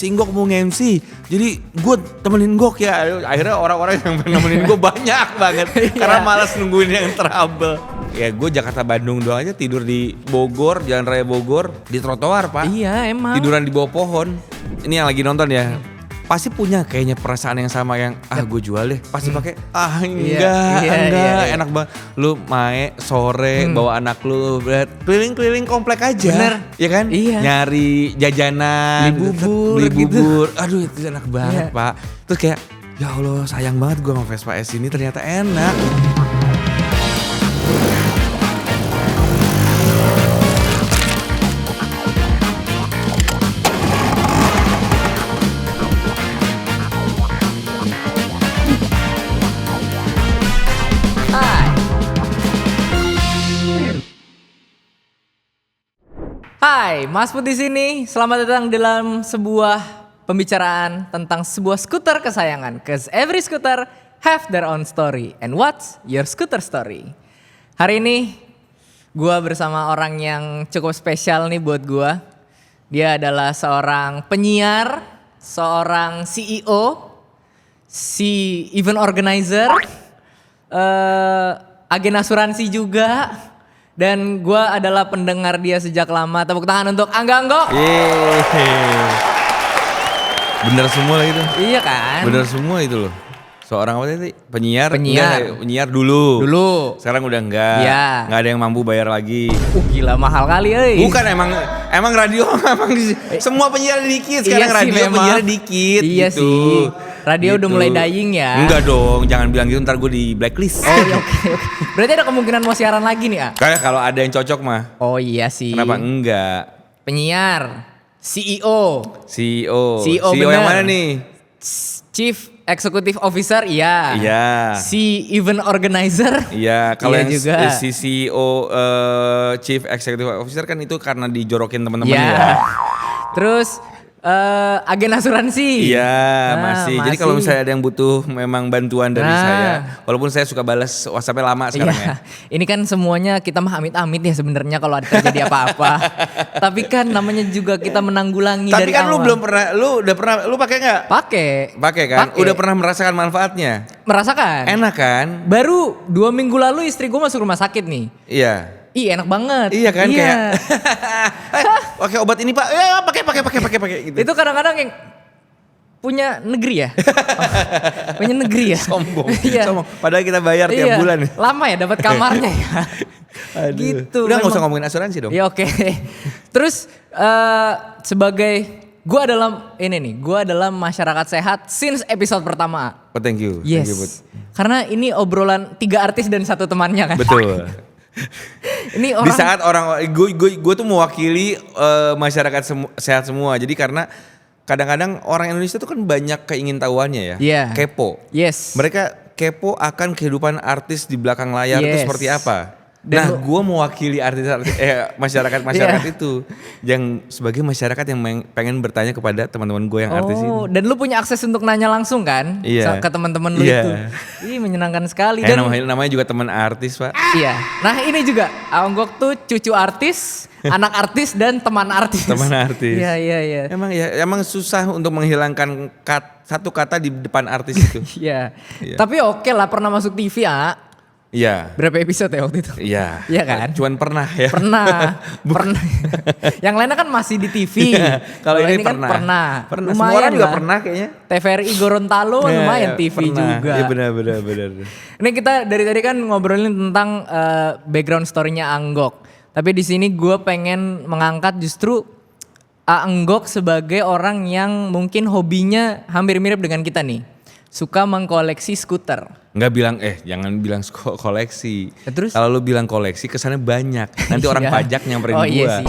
si Inggok mau nge-MC. Jadi gue temenin Gok ya. Akhirnya orang-orang yang nemenin gue banyak banget. Karena malas nungguin yang trouble. Ya gue Jakarta Bandung doang aja tidur di Bogor, Jalan Raya Bogor, di trotoar Pak. Iya emang. Tiduran di bawah pohon. Ini yang lagi nonton ya. Pasti punya kayaknya perasaan yang sama yang gue jual deh. Pasti pakai enggak. Enak banget. Lu mae sore bawa anak lu keliling-keliling komplek aja. Bener. Ya kan? Iya. Nyari jajanan, beli bubur. Aduh itu enak banget Pak. Terus kayak ya Allah sayang banget gue sama Vespa S ini ternyata enak. Hai, Mas Put di sini. Selamat datang dalam sebuah pembicaraan tentang sebuah skuter kesayangan. Cause every scooter have their own story. And what's your scooter story? Hari ini gua bersama orang yang cukup spesial nih buat gua. Dia adalah seorang penyiar, seorang CEO, event organizer, agen asuransi juga. Dan gue adalah pendengar dia sejak lama. Tepuk tangan untuk Angga Anggo. Bener semua lah itu. Iya kan? Bener semua itu loh. Seorang apa tadi? Penyiar dulu. Sekarang udah enggak. Iya. Enggak ada yang mampu bayar lagi. Gila mahal kali Bukan emang radio semua penyiar dikit. Sekarang iya radio sih, penyiar dikit. Iya gitu. sih. Radio gitu. udah mulai dying ya. Enggak dong, jangan bilang gitu ntar gue di blacklist. Oh iya oke. Berarti ada kemungkinan mau siaran lagi nih Kayak kalau ada yang cocok mah. Oh iya sih. Kenapa enggak? Penyiar, CEO CEO yang mana nih? Chief Executive Officer, iya. Iya. Event organizer. Iya, kalau iya yang juga. si CEO Chief Executive Officer kan itu karena dijorokin teman-teman ya. ya. Terus agen asuransi. Iya, masih. Jadi kalau misalnya ada yang butuh memang bantuan dari saya, walaupun saya suka balas WhatsApp-nya lama sekarang ya. Ini kan semuanya kita mah amit-amit ya sebenarnya kalau ada terjadi apa-apa. Tapi kan namanya juga kita menanggulangi Tapi dari kan awal. lu pakai nggak? Pakai kan? Pake. Udah pernah merasakan manfaatnya? Merasakan. Enak kan? Baru 2 minggu lalu istri gue masuk rumah sakit nih. Iya. Ih enak banget. Iya kan kayak pakai obat ini Pak. Ya pakai gitu. Itu kadang-kadang yang punya negeri ya. Punya negeri ya. Sombong. Iya. Padahal kita bayar tiap bulan. Lama ya dapat kamarnya ya. Aduh. Gitu. Udah enggak usah ngomongin asuransi dong. Ya oke. Terus sebagai gue adalah masyarakat sehat since episode pertama. Oh, thank you. Yes. Thank you, Bud. Karena ini obrolan 3 artis dan 1 temannya kan. Betul. Ini orang di saat gue tuh mewakili masyarakat sehat semua. Jadi karena kadang-kadang orang Indonesia tuh kan banyak keingintahuannya ya. Yeah. Kepo. Yes. Mereka kepo akan kehidupan artis di belakang layar itu seperti apa. Nah, gue mewakili masyarakat itu yang sebagai masyarakat yang pengen bertanya kepada teman-teman gue yang artis ini. Dan lu punya akses untuk nanya langsung kan? Iya. Ke teman-teman lu itu. Ih menyenangkan sekali. Dan namanya juga teman artis Pak. Iya. Nah ini juga Anggok tuh cucu artis, anak artis dan teman artis. Teman artis. Iya. Emang susah untuk menghilangkan satu kata di depan artis itu. Iya. Tapi oke lah pernah masuk TV ya. Iya. Berapa episode ya waktu itu? Iya. Iya kan? Cuman pernah ya. Pernah. Yang lainnya kan masih di TV. Iya. Kalau ini kan pernah. Lumayan. Semua orang juga pernah kayaknya. TVRI Gorontalo lumayan TV pernah. juga. Iya benar. Ini kita dari tadi kan ngobrolin tentang background story-nya Anggok. Tapi di sini gue pengen mengangkat justru Anggok sebagai orang yang mungkin hobinya hampir mirip dengan kita nih. Suka mengkoleksi skuter. Jangan bilang koleksi. Terus? Kalau lu bilang koleksi kesannya banyak. Nanti orang pajak nyamperin gua. Iya sih.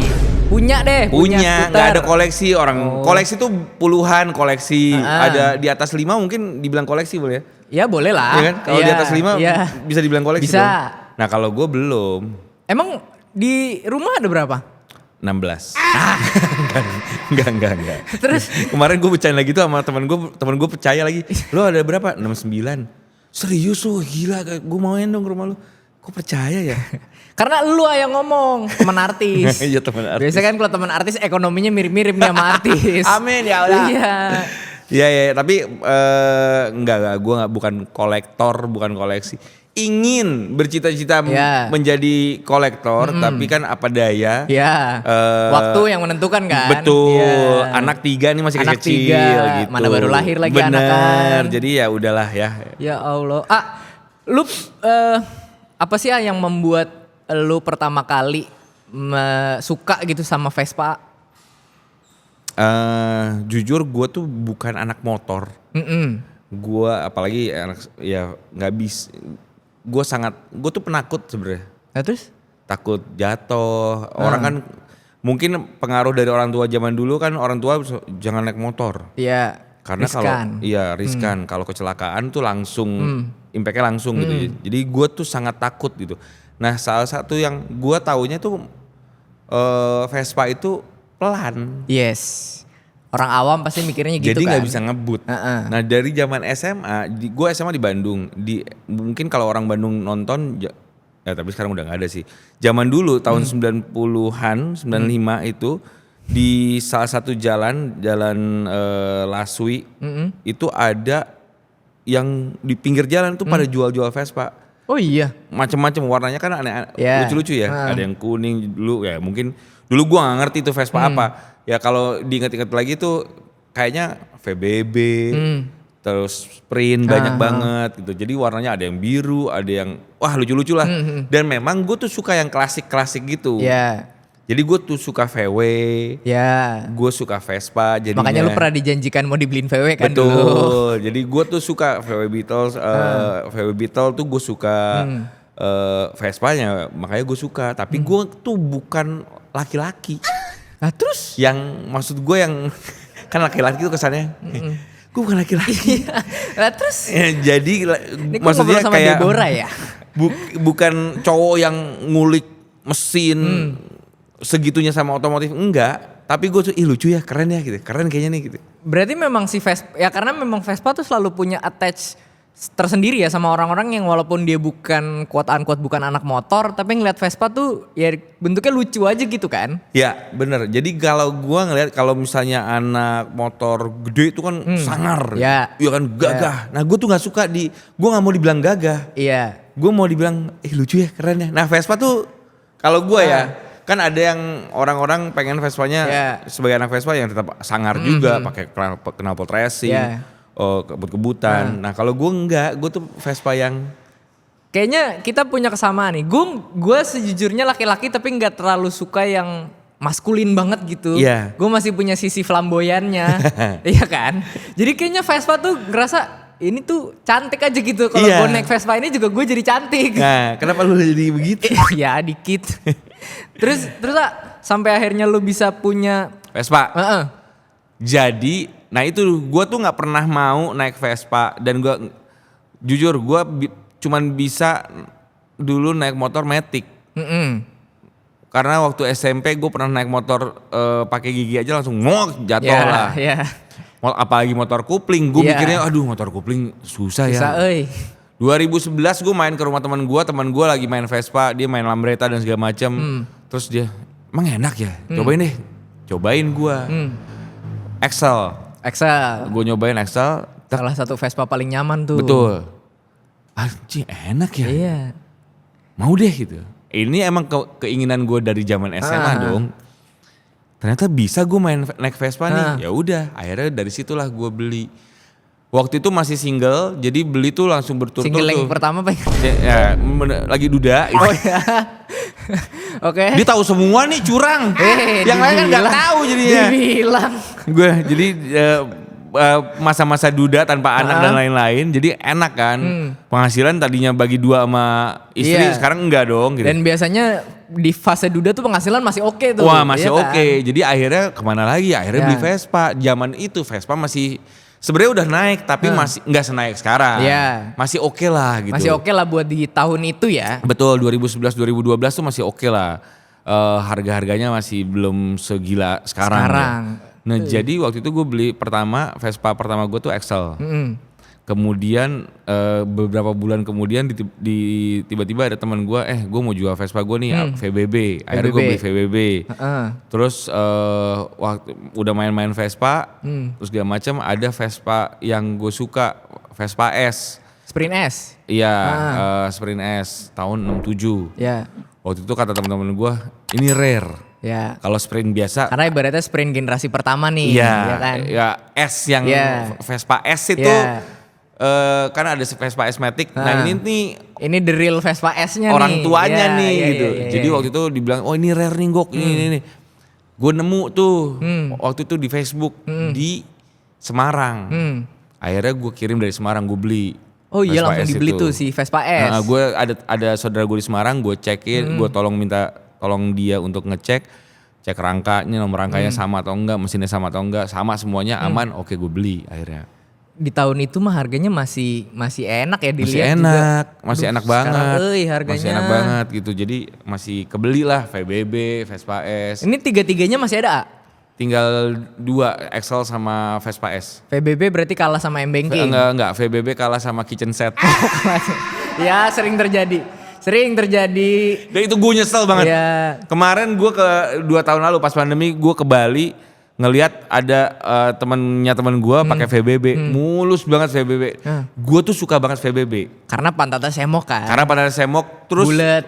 Punya Punya, skuter. nggak ada koleksi orang. Koleksi tuh puluhan koleksi. Ada di atas 5 mungkin dibilang koleksi boleh ya? Ya boleh lah. Iya kan? Kalau di atas 5 bisa dibilang koleksi bisa. dong. Nah kalau gue belum. Emang di rumah ada berapa? 16. Enggak. Terus kemarin gue bercanda lagi tuh sama teman gue percaya lagi. Lo ada berapa? 69. Serius lo gila, gue mauin dong ke rumah lo. Kok percaya ya? Karena lu yang ngomong, teman artis. Iya teman artis. Biasanya kan kalau teman artis ekonominya mirip-mirip nih sama artis. Amin ya Allah. Iya. Iya, tapi enggak, gue bukan kolektor, bukan koleksi. Ingin bercita-cita menjadi kolektor, tapi kan apa daya. Iya. Waktu yang menentukan kan. Betul. Ya. Anak 3 nih masih kecil gitu. Mana baru lahir lagi bener. Anak kan. Jadi ya udahlah ya. Ya Allah. Lu apa sih yang membuat lu pertama kali suka gitu sama Vespa? Jujur gue tuh bukan anak motor. Gue apalagi anak ya nggak bisa. Gue tuh penakut sebenarnya. Terus? Takut jatuh. Orang kan mungkin pengaruh dari orang tua zaman dulu kan orang tua jangan naik motor. Iya. Karena kalau riskan. Kalau kecelakaan tuh langsung impactnya langsung gitu. Jadi gue tuh sangat takut gitu. Nah salah satu yang gue taunya tuh Vespa itu pelan. Yes. Orang awam pasti mikirnya gitu. Jadi kan. Jadi gak bisa ngebut. Nah dari zaman SMA, gue SMA di Bandung. Mungkin kalau orang Bandung nonton, ya tapi sekarang udah gak ada sih. Zaman dulu tahun 90-an, 95 itu di salah satu jalan Laswi itu ada yang di pinggir jalan tuh pada jual-jual Vespa. Oh iya. Macam-macam warnanya kan aneh, lucu-lucu ya. Ada yang kuning dulu ya mungkin. Dulu gue gak ngerti itu Vespa apa. Ya kalau diinget-inget lagi tuh kayaknya VBB, terus Sprint banyak banget gitu. Jadi warnanya ada yang biru, ada yang wah lucu-lucu lah. Dan memang gue tuh suka yang klasik-klasik gitu. Yeah. Jadi gue tuh suka VW, gue suka Vespa. Jadinya, makanya lu pernah dijanjikan mau dibeliin VW kan betul. Dulu. Jadi gue tuh suka VW Beetles, VW Beetle tuh gue suka Vespanya, makanya gue suka. Tapi gue tuh bukan laki-laki. Nah terus? Yang maksud gue yang kan laki-laki tuh kesannya, gue bukan laki-laki. Nah terus? Ya, jadi ini maksudnya sama kayak Deborah ya? Bukan cowok yang ngulik mesin segitunya sama otomotif, enggak. Tapi gue tuh lucu ya, keren ya gitu, keren kayaknya nih gitu. Berarti memang si Vespa, ya karena memang Vespa tuh selalu punya attach tersendiri ya sama orang-orang yang walaupun dia bukan quote-unquote bukan anak motor, tapi ngeliat Vespa tuh ya bentuknya lucu aja gitu kan. Ya bener, jadi kalau gue ngeliat kalau misalnya anak motor gede itu kan sangar, ya kan gagah. Nah gue tuh gak suka gue gak mau dibilang gagah. Iya. Gue mau dibilang lucu ya, keren ya. Nah Vespa tuh kalau gue ya, kan ada yang orang-orang pengen Vespanya sebagai anak Vespa yang tetap sangar juga, pakai knalpot racing. Kebut-kebutan. Nah kalau gue enggak, gue tuh Vespa yang kayaknya kita punya kesamaan nih. Gue sejujurnya laki-laki tapi nggak terlalu suka yang maskulin banget gitu. Gue masih punya sisi flamboyannya, iya kan. Jadi kayaknya Vespa tuh ngerasa ini tuh cantik aja gitu. Kalau gue naik Vespa ini juga gue jadi cantik. Nah kenapa lu jadi begitu? Ya dikit. terus sampai akhirnya lu bisa punya Vespa. Jadi nah itu gue tuh gak pernah mau naik Vespa. Dan gue jujur gue cuman bisa dulu naik motor Matic. Karena waktu SMP gue pernah naik motor pakai gigi aja langsung jatuh lah. Apalagi motor kupling, gue mikirnya aduh motor kupling susah ya. 2011 gue main ke rumah teman gue lagi main Vespa, dia main Lambretta dan segala macam. Terus dia emang enak ya, cobain gue. Excel. Gue nyobain Excel. Salah satu Vespa paling nyaman tuh. Betul. Anjing enak ya. Iya. Mau deh gitu. Ini emang keinginan gue dari zaman SMA dong. Ternyata bisa gue naik Vespa nih. Ya udah, akhirnya dari situlah gue beli. Waktu itu masih single, jadi beli tuh langsung berturut-turut. Single yang pertama apa ya? Lagi duda. Gitu. Oh ya. Oke. Dia tahu semua nih curang. Yang lain kan nggak tahu jadinya. Dibilang. Gue jadi masa-masa duda tanpa anak dan lain-lain, jadi enak kan. Penghasilan tadinya bagi 2 sama istri, sekarang enggak dong. Gitu. Dan biasanya di fase duda tuh penghasilan masih oke tuh. Wah masih oke. Jadi akhirnya kemana lagi? Akhirnya beli Vespa. Zaman itu Vespa masih sebenarnya udah naik tapi masih nggak senaik sekarang. Masih oke lah gitu. Masih oke lah buat di tahun itu ya. Betul, 2011 2012 tuh masih oke lah. Harga-harganya masih belum segila sekarang. Ya. Nah jadi waktu itu gue beli Vespa pertama gue tuh Excel. Kemudian beberapa bulan kemudian tiba-tiba ada teman gue, gue mau jual Vespa gue nih, VBB. Akhirnya gue beli VBB. Terus waktu udah main-main Vespa, terus segala macam, ada Vespa yang gue suka, Vespa S. Sprint S. Iya, Sprint S tahun 67. Ya. Waktu itu kata teman-teman gue, ini rare. Ya. Kalau sprint biasa, karena ibaratnya sprint generasi pertama nih, iya, ya kan? Ya S yang Vespa S itu, kan ada Vespa S Matic. Nah ini the real Vespa S-nya orang nih. tuanya nih gitu. Ya. Jadi waktu itu dibilang, oh ini rare nih Gok, ini. Gue nemu tuh waktu itu di Facebook di Semarang. Akhirnya gue kirim dari Semarang, gue beli. Oh iya, Vespa langsung S dibeli itu. tuh si Vespa S. Nah, gue ada saudara gue di Semarang, gue cekin, gue tolong dia untuk cek rangkanya, nomor rangkanya sama atau enggak, mesinnya sama atau enggak, sama semuanya aman, oke gue beli akhirnya. Di tahun itu mah harganya masih enak ya dilihat. Masih enak, juga. Masih enak banget. Harganya. Masih enak banget gitu, jadi masih kebeli lah VBB, Vespa S. Ini tiga-tiganya masih ada, A? Tinggal 2, Excel sama Vespa S. VBB berarti kalah sama M-Banking? Enggak, VBB kalah sama Kitchen Set. Ya sering terjadi. Dan itu gue nyesel banget. Ya. Kemarin gue 2 tahun lalu pas pandemi gue ke Bali ngelihat ada teman gue pakai VBB, mulus banget VBB. Gue tuh suka banget VBB. Karena pantatnya semok kan. Terus bulat.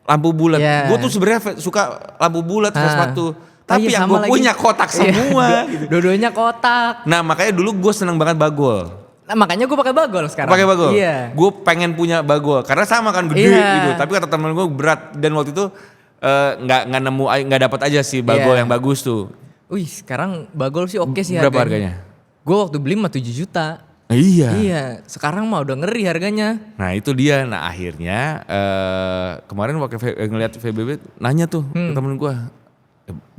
Lampu bulat. Yeah. Gue tuh sebenarnya suka lampu bulat Vespa tuh. Tapi iya, yang gue punya kotak semua. Gitu. Dua-duanya kotak. Nah makanya dulu gue seneng banget bagol. Nah, makanya gue pakai bagol sekarang. Pakai bagol. Iya. Gue pengen punya bagol karena sama kan gede gitu. Tapi kata temen gue berat dan waktu itu nggak dapat aja sih bagol yang bagus tuh. Wih, sekarang bagol sih oke sih berapa harganya? Gue waktu beli mah 7 juta. Iya, sekarang mah udah ngeri harganya. Nah itu dia, nah akhirnya kemarin waktu ngeliat VBB nanya tuh ke temen gue,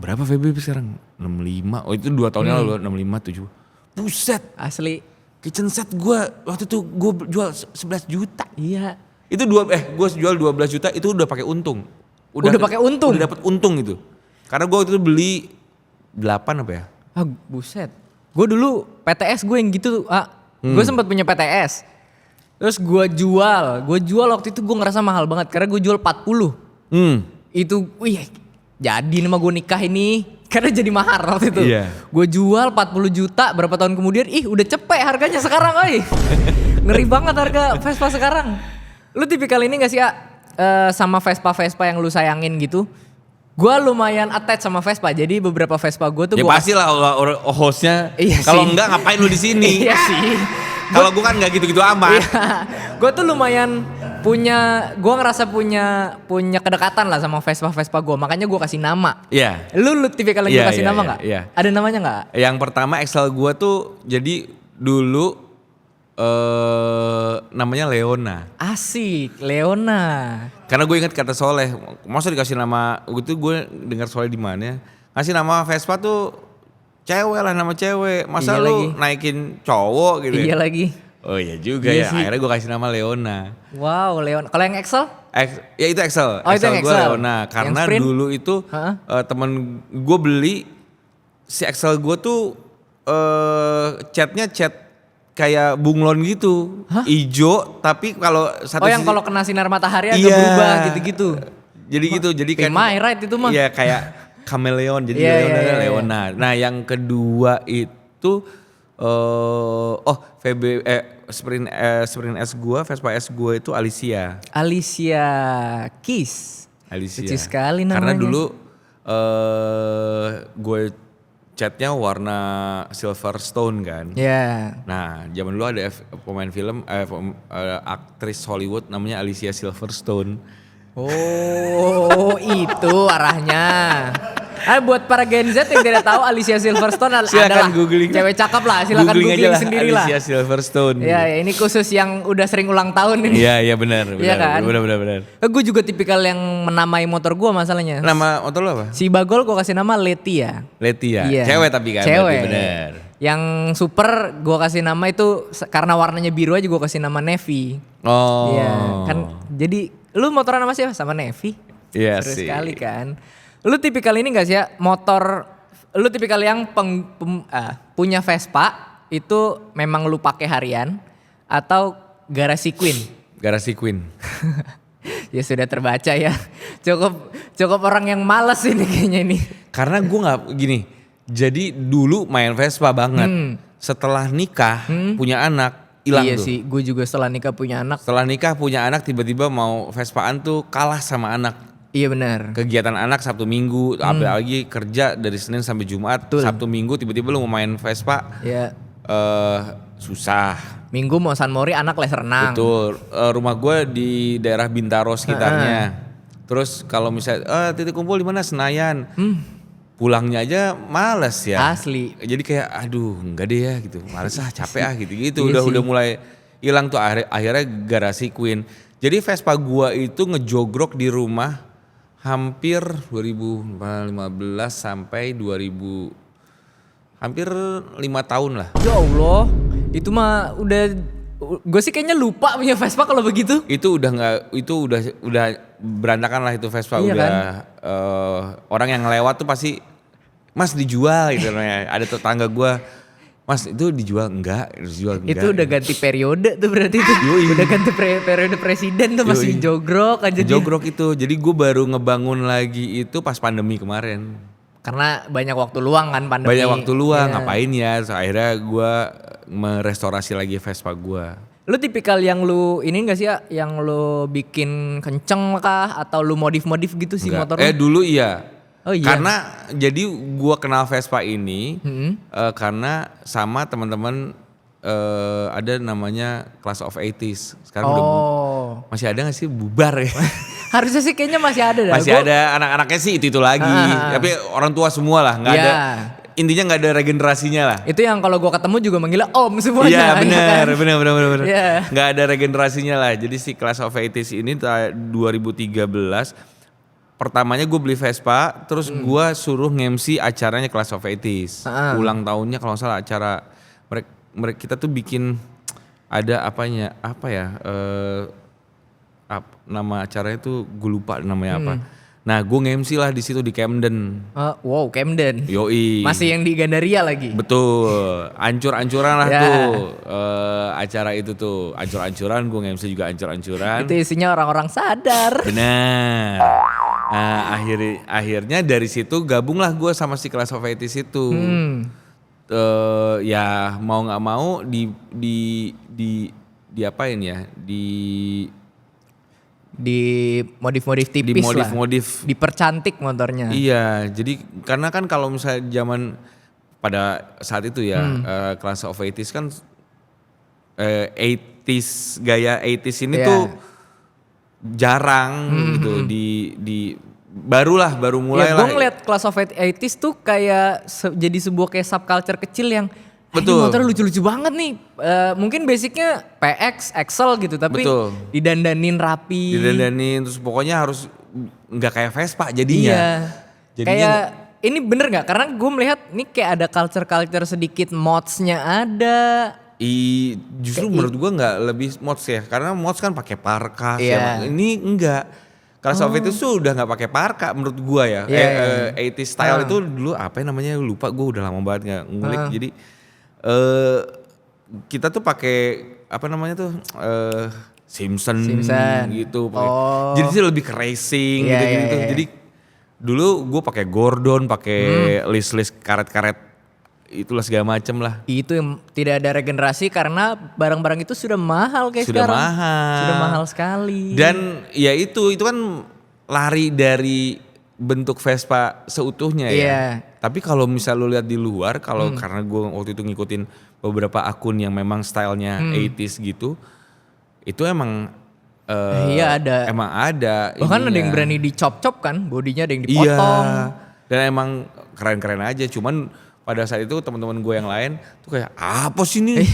berapa VBB sekarang? 65, oh itu 2 tahun yang lalu, 65, 7. Buset. Asli. Kitchen set gue waktu itu gue jual 11 juta. Iya. Itu gue jual 12 juta itu udah pakai untung. Udah pakai untung? Udah dapat untung itu. Karena gue waktu itu beli 8 apa ya? Ah buset. Gue dulu PTS gue yang gitu, gue sempat punya PTS. Terus gue jual waktu itu gue ngerasa mahal banget karena gue jual 40. Itu, wih, jadi nih mah gue nikah ini. Karena jadi mahar waktu itu. Iya. Gue jual 40 juta, berapa tahun kemudian, ih udah cepet harganya sekarang, oi. Ngeri banget harga Vespa sekarang. Lu tipikal ini gak sih, sama Vespa-Vespa yang lu sayangin gitu? Gue lumayan attach sama Vespa, jadi beberapa Vespa gue tuh. Ya pasti lah hostnya. Iya kalau enggak ngapain lu di sini? Iya sih. Kalau gue kan nggak gitu-gitu amat. Gue tuh lumayan gue ngerasa punya kedekatan lah sama Vespa gue, makanya gue kasih nama. Iya. Lu tipikal yang gue kasih nama nggak? Iya. Ada namanya nggak? Yang pertama Excel gue tuh jadi dulu namanya Leona. Asik, Leona. Karena gue ingat kata Soleh, masa dikasih nama, itu gue dengar Soleh di mana? Ngasih nama Vespa tuh cewek lah, nama cewek. Masa iya lu lagi naikin cowok gitu? Iya lagi. Oh iya juga iya ya. Sih. Akhirnya gue kasih nama Leona. Wow, Leona. Kalau yang Excel? Ya itu Excel. Oh, itu yang gue Excel. Leona. Karena dulu itu temen gue beli si Excel gue tuh catnya cat kayak bunglon gitu. Ijo tapi kalau satu yang kalau kena sinar matahari agak iya, berubah gitu-gitu. Jadi gitu. Jadi kan my right itu mah. Iya kayak kameleon. Jadi Leona. Nah yang kedua itu Sprint S gua, Vespa S gua itu Alicia Keys. Alicia. Lucu sekali namanya. Karena dulu gue catnya warna Silverstone kan. Iya. Yeah. Nah, zaman dulu ada pemain film aktris Hollywood namanya Alicia Silverstone. Oh, itu arahnya. Buat para Gen Z yang tidak tahu Alicia Silverstone adalah cewek cakep lah, silakan googling sendiri lah. Alicia Silverstone. Ya, ini khusus yang udah sering ulang tahun ini. Iya benar. Iya kan? Benar. Gue juga tipikal yang menamai motor gue masalahnya. Nama motor lo apa? Si Bagol gue kasih nama Letia. Iya. Cewek tapi kan? Cewek. Bener. Yang super gue kasih nama itu karena warnanya biru aja gue kasih nama Navy. Oh. Iya kan, jadi lu motoran sama siapa? Sama Navy. Iya sih. Seru sekali kan. Lu tipikal ini gak sih ya, lu tipikal yang punya Vespa itu memang lu pakai harian atau Garasi Queen? Garasi Queen. Ya sudah terbaca ya. Cukup orang yang malas ini kayaknya ini. Karena gue nggak gini. Jadi dulu main Vespa banget. Setelah nikah punya anak hilang Iya tuh. sih, gue juga setelah nikah punya anak. Setelah nikah punya anak tiba-tiba mau Vespaan tuh kalah sama anak. Iya benar. Kegiatan anak Sabtu Minggu, apalagi kerja dari Senin sampai Jumat, Betul. Sabtu Minggu tiba-tiba lu mau main Vespa, Ya. susah. Minggu mau San Mori anak les renang. Betul. Rumah gue di daerah Bintaro sekitarnya. Terus kalau misalnya titik kumpul di mana Senayan, pulangnya aja males ya. Asli. Jadi kayak aduh enggak deh ya gitu, males capek gitu. Iya udah sih. mulai hilang tuh akhirnya Garasi Queen. Jadi Vespa gua itu ngejogrok di rumah hampir 2015 sampai 2000, hampir 5 tahun lah. Ya Allah, itu mah gue sih kayaknya lupa punya Vespa kalau begitu. Itu udah berantakan lah itu Vespa. Iya udah kan? Orang yang lewat tuh pasti Mas dijual gitu. Ada tetangga gua, Mas itu dijual enggak? Itu udah ganti periode tuh berarti itu. Udah ganti periode presiden tuh masih jogrok aja dia. Jogrok itu. Jadi gue baru ngebangun lagi itu pas pandemi kemarin. Karena banyak waktu luang kan pandemi. Banyak waktu luang, Iya. ngapain ya? So, akhirnya gue merestorasi lagi Vespa gue. Lu tipikal yang lu ini gak sih ya? Yang lu bikin kenceng kah? Atau lu modif-modif gitu sih motor lu? Dulu iya. Oh iya. Karena jadi gue kenal Vespa ini karena sama teman-teman ada namanya Class of 80s. Sekarang udah masih ada gak sih, bubar ya? Harusnya sih kayaknya masih ada dah. Masih ada, anak-anaknya sih itu lagi. Tapi orang tua semua lah, nggak Iya. ada. Intinya nggak ada regenerasinya lah. Itu yang kalau gua ketemu juga manggilnya om semuanya. Iya ya kan? benar. Iya. Nggak ada regenerasinya lah. Jadi si Class of 80s ini 2013 pertamanya gue beli Vespa, terus gue suruh nge-MC acaranya Class of 80s. Ulang tahunnya kalau nggak salah acara mereka kita tuh bikin ada apa ya? Nama acaranya tuh gue lupa namanya apa. Nah gue nge-MC lah di situ di Camden. Wow, Camden. Yoi. Masih yang di Gandaria lagi. Betul, ancur-ancuran lah Ya. tuh acara itu tuh, ancur-ancuran, gue nge-MC juga ancur-ancuran. Itu isinya orang-orang sadar. Benar. Nah akhirnya dari situ gabunglah gue sama si Class of 80s itu. Ya mau nggak mau di apain ya, Di modif-modif tipis lah. modif. Dipercantik motornya. Iya, jadi karena kan kalau misalnya zaman pada saat itu ya Class of 80s kan 80s gaya 80s ini Iya. tuh jarang gitu baru mulai Ya, lah. gue ngeliat Class of 80s tuh kayak jadi sebuah kayak subculture kecil yang Betul. ini motor lucu-lucu banget nih. Mungkin basicnya PX, Excel gitu tapi Betul. didandanin rapi. Didandanin terus pokoknya harus nggak kayak Vespa jadinya. Iya. Jadinya Kayak ini bener nggak? Karena gue melihat nih kayak ada culture sedikit mods-nya ada. Justru menurut gua nggak lebih mods ya, karena mods kan pakai parka. Iya. Ini enggak. Class of 80s tuh udah nggak pakai parka menurut gua ya. Iya. 80s style itu dulu apa namanya lupa, gua udah lama banget nggak ngulik. Jadi kita tuh pakai apa namanya tuh Simpson gitu. Jadi sih lebih ke racing Iya, gitu. iya. Jadi dulu gue pakai Gordon, pakai list karet-karet itulah segala macem lah. Itu yang tidak ada regenerasi karena barang-barang itu sudah mahal kayak Sudah sekarang. mahal. Sudah mahal sekali. Dan ya itu kan lari dari bentuk Vespa seutuhnya ya. Iya. Tapi kalau misal lu lihat di luar, kalau karena gue waktu itu ngikutin beberapa akun yang memang stylenya 80s gitu, itu emang Iya ada. Emang ada. Bahkan ada ininya. yang berani dicop-cop kan, bodinya ada yang dipotong. Iya. Dan emang keren-keren aja. Cuman pada saat itu teman-teman gue yang lain tuh kayak apa sih ini?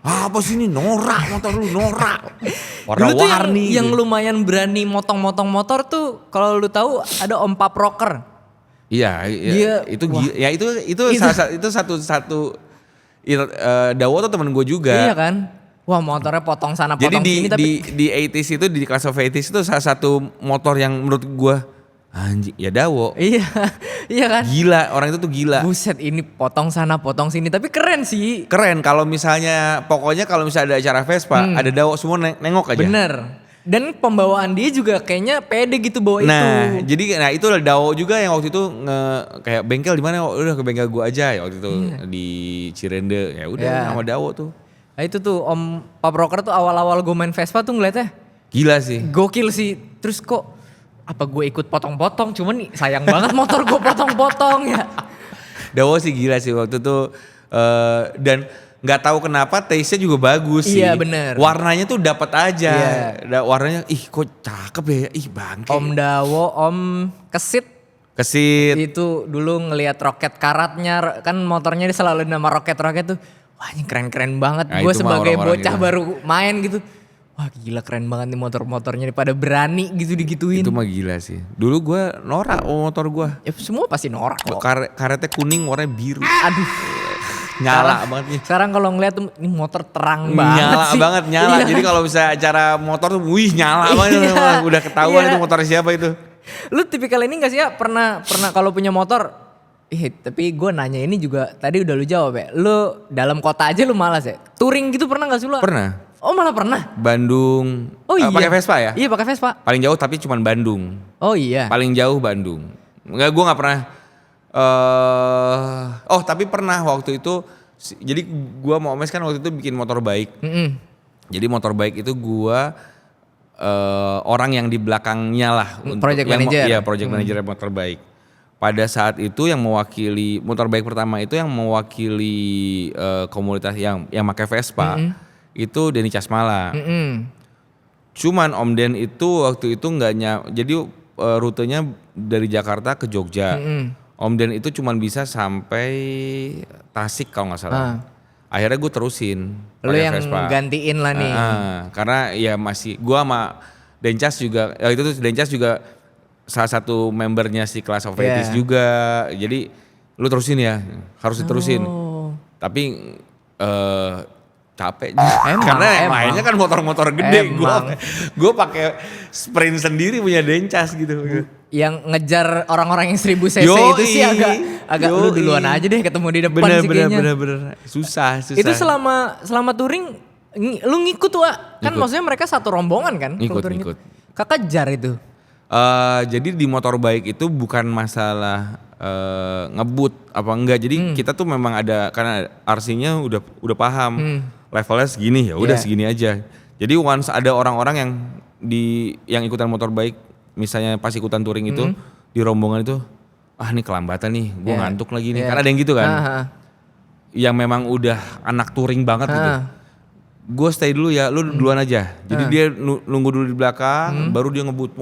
Apa sih ini? Norak motor lu, norak. Dulu tuh Warna-warni. yang gitu. lumayan berani motong-motong motor tuh kalau lu tahu ada Om Pap Rocker. Iya, itu satu Dawo tuh temen gue juga. Iya kan? Wah motornya potong sana Jadi potong sini tapi di 80s itu di Class of 80s itu salah satu motor yang menurut gue Anjing, ya Dawo. Iya, iya kan? Gila, orang itu tuh gila. Buset, ini potong sana, potong sini, tapi keren sih. Keren kalau misalnya, pokoknya kalau misalnya ada acara Vespa, ada Dawo semua nengok aja. Bener. Dan pembawaan dia juga kayaknya pede gitu bawa itu. Nah, jadi itu Dawo juga yang waktu itu kayak bengkel di mana, udah ke bengkel gua aja ya waktu itu di Cirende. Ya udah sama Dawo tuh. Nah itu tuh Om Pak Broker tuh awal-awal gue main Vespa tuh ngeliatnya Gila sih. gokil sih. Terus kok apa gue ikut potong-potong, cuman nih sayang banget motor gue potong-potong ya. Dawo sih gila sih waktu itu dan nggak tahu kenapa taste-nya juga bagus sih. Iya bener. Warnanya tuh dapat aja. Iya. Warnanya kok cakep ya. Ih bangke. Om Dawo, Om Kesit itu dulu ngelihat roket karatnya, kan motornya dia selalu nama roket-roket tuh. Wah ini keren-keren banget. Nah, Gue itu mah sebagai orang-orang bocah gitu. baru main gitu. Wah gila keren banget nih motor-motornya pada berani gitu digituin. Itu mah gila sih. Dulu gue norak motor gue. Ya semua pasti norak kok. Karetnya kuning, warnanya biru. Aduh. Nyala banget nih. Sekarang kalau ngeliat tuh ini motor terang banget Nyala sih. banget, nyala. Iya. Jadi kalau bisa acara motor tuh, wih nyala banget. Iya. Udah ketahuan Iya. itu motor siapa itu. Lu tipikal ini gak sih ya pernah kalau punya motor, tapi gue nanya ini juga tadi udah lu jawab ya. Lu dalam kota aja lu malas ya? Touring gitu pernah gak sih lu? Pernah. Oh malah pernah? Bandung. Oh iya. Pakai Vespa ya? Iya pakai Vespa. Paling jauh tapi cuman Bandung. Oh iya. Paling jauh Bandung. Enggak, gue nggak pernah. Tapi pernah waktu itu. Jadi gue mau Omes kan waktu itu bikin motor bike. Jadi motor bike itu gue orang yang di belakangnya lah. Project manager. Iya, project manager motor bike. Pada saat itu yang mewakili motor bike pertama itu yang mewakili komunitas yang pakai Vespa itu Denny Casmala. Cuman Om Den itu waktu itu jadi rutenya dari Jakarta ke Jogja. Om Den itu cuman bisa sampai Tasik kalau nggak salah. Akhirnya gue terusin. Lu yang Vespa. gantiin lah nih. Karena ya masih gue sama Dencas juga. Itu tuh Dencas juga salah satu membernya si Class of 80s juga. Jadi lu terusin ya, harus diterusin. Tapi capek karena yang lainnya kan motor-motor gede. Gue pakai sprint sendiri punya Dencas gitu. Yang ngejar orang-orang yang 1000 cc itu sih agak lu duluan aja deh ketemu di depan sih kayaknya. Bener. Susah. Itu selama touring lu ngikut Wak? Kan maksudnya mereka satu rombongan kan? Ngikut. Kakak jar itu? Jadi di motor bike itu bukan masalah ngebut apa enggak. Jadi kita tuh memang ada, karena RC-nya udah paham. Levelnya segini ya udah segini aja. Jadi once ada orang-orang yang ikutan motor bike, misalnya pas ikutan touring itu di rombongan itu, ini kelambatan nih, gue ngantuk lagi nih. Karena ada yang gitu kan, yang memang udah anak touring banget gitu. Gue stay dulu ya, lu duluan aja. Jadi dia nunggu dulu di belakang, baru dia ngebut.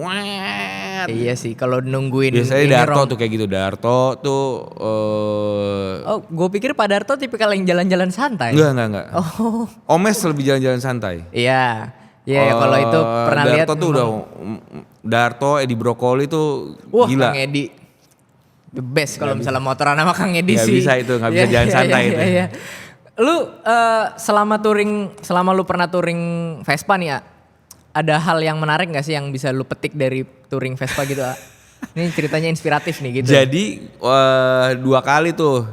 Iya sih, kalau nungguin. Biasanya Darto tuh kayak gitu. Darto tuh. Oh, gue pikir Pak Darto tipikal yang jalan-jalan santai. Enggak. Oh. Omes lebih jalan-jalan santai. Iya. Iya, kalau itu pernah lihat. Darto tuh udah. Darto, Edi Brokoli tuh gila. Kang Edi. The best kalau misalnya motoran sama Kang Edi Gak sih. bisa itu, gak bisa jalan santai itu. Iya. Lu selama lu pernah touring Vespa nih ya, ada hal yang menarik gak sih yang bisa lu petik dari touring Vespa gitu? Ini ceritanya inspiratif nih gitu. Jadi 2 kali tuh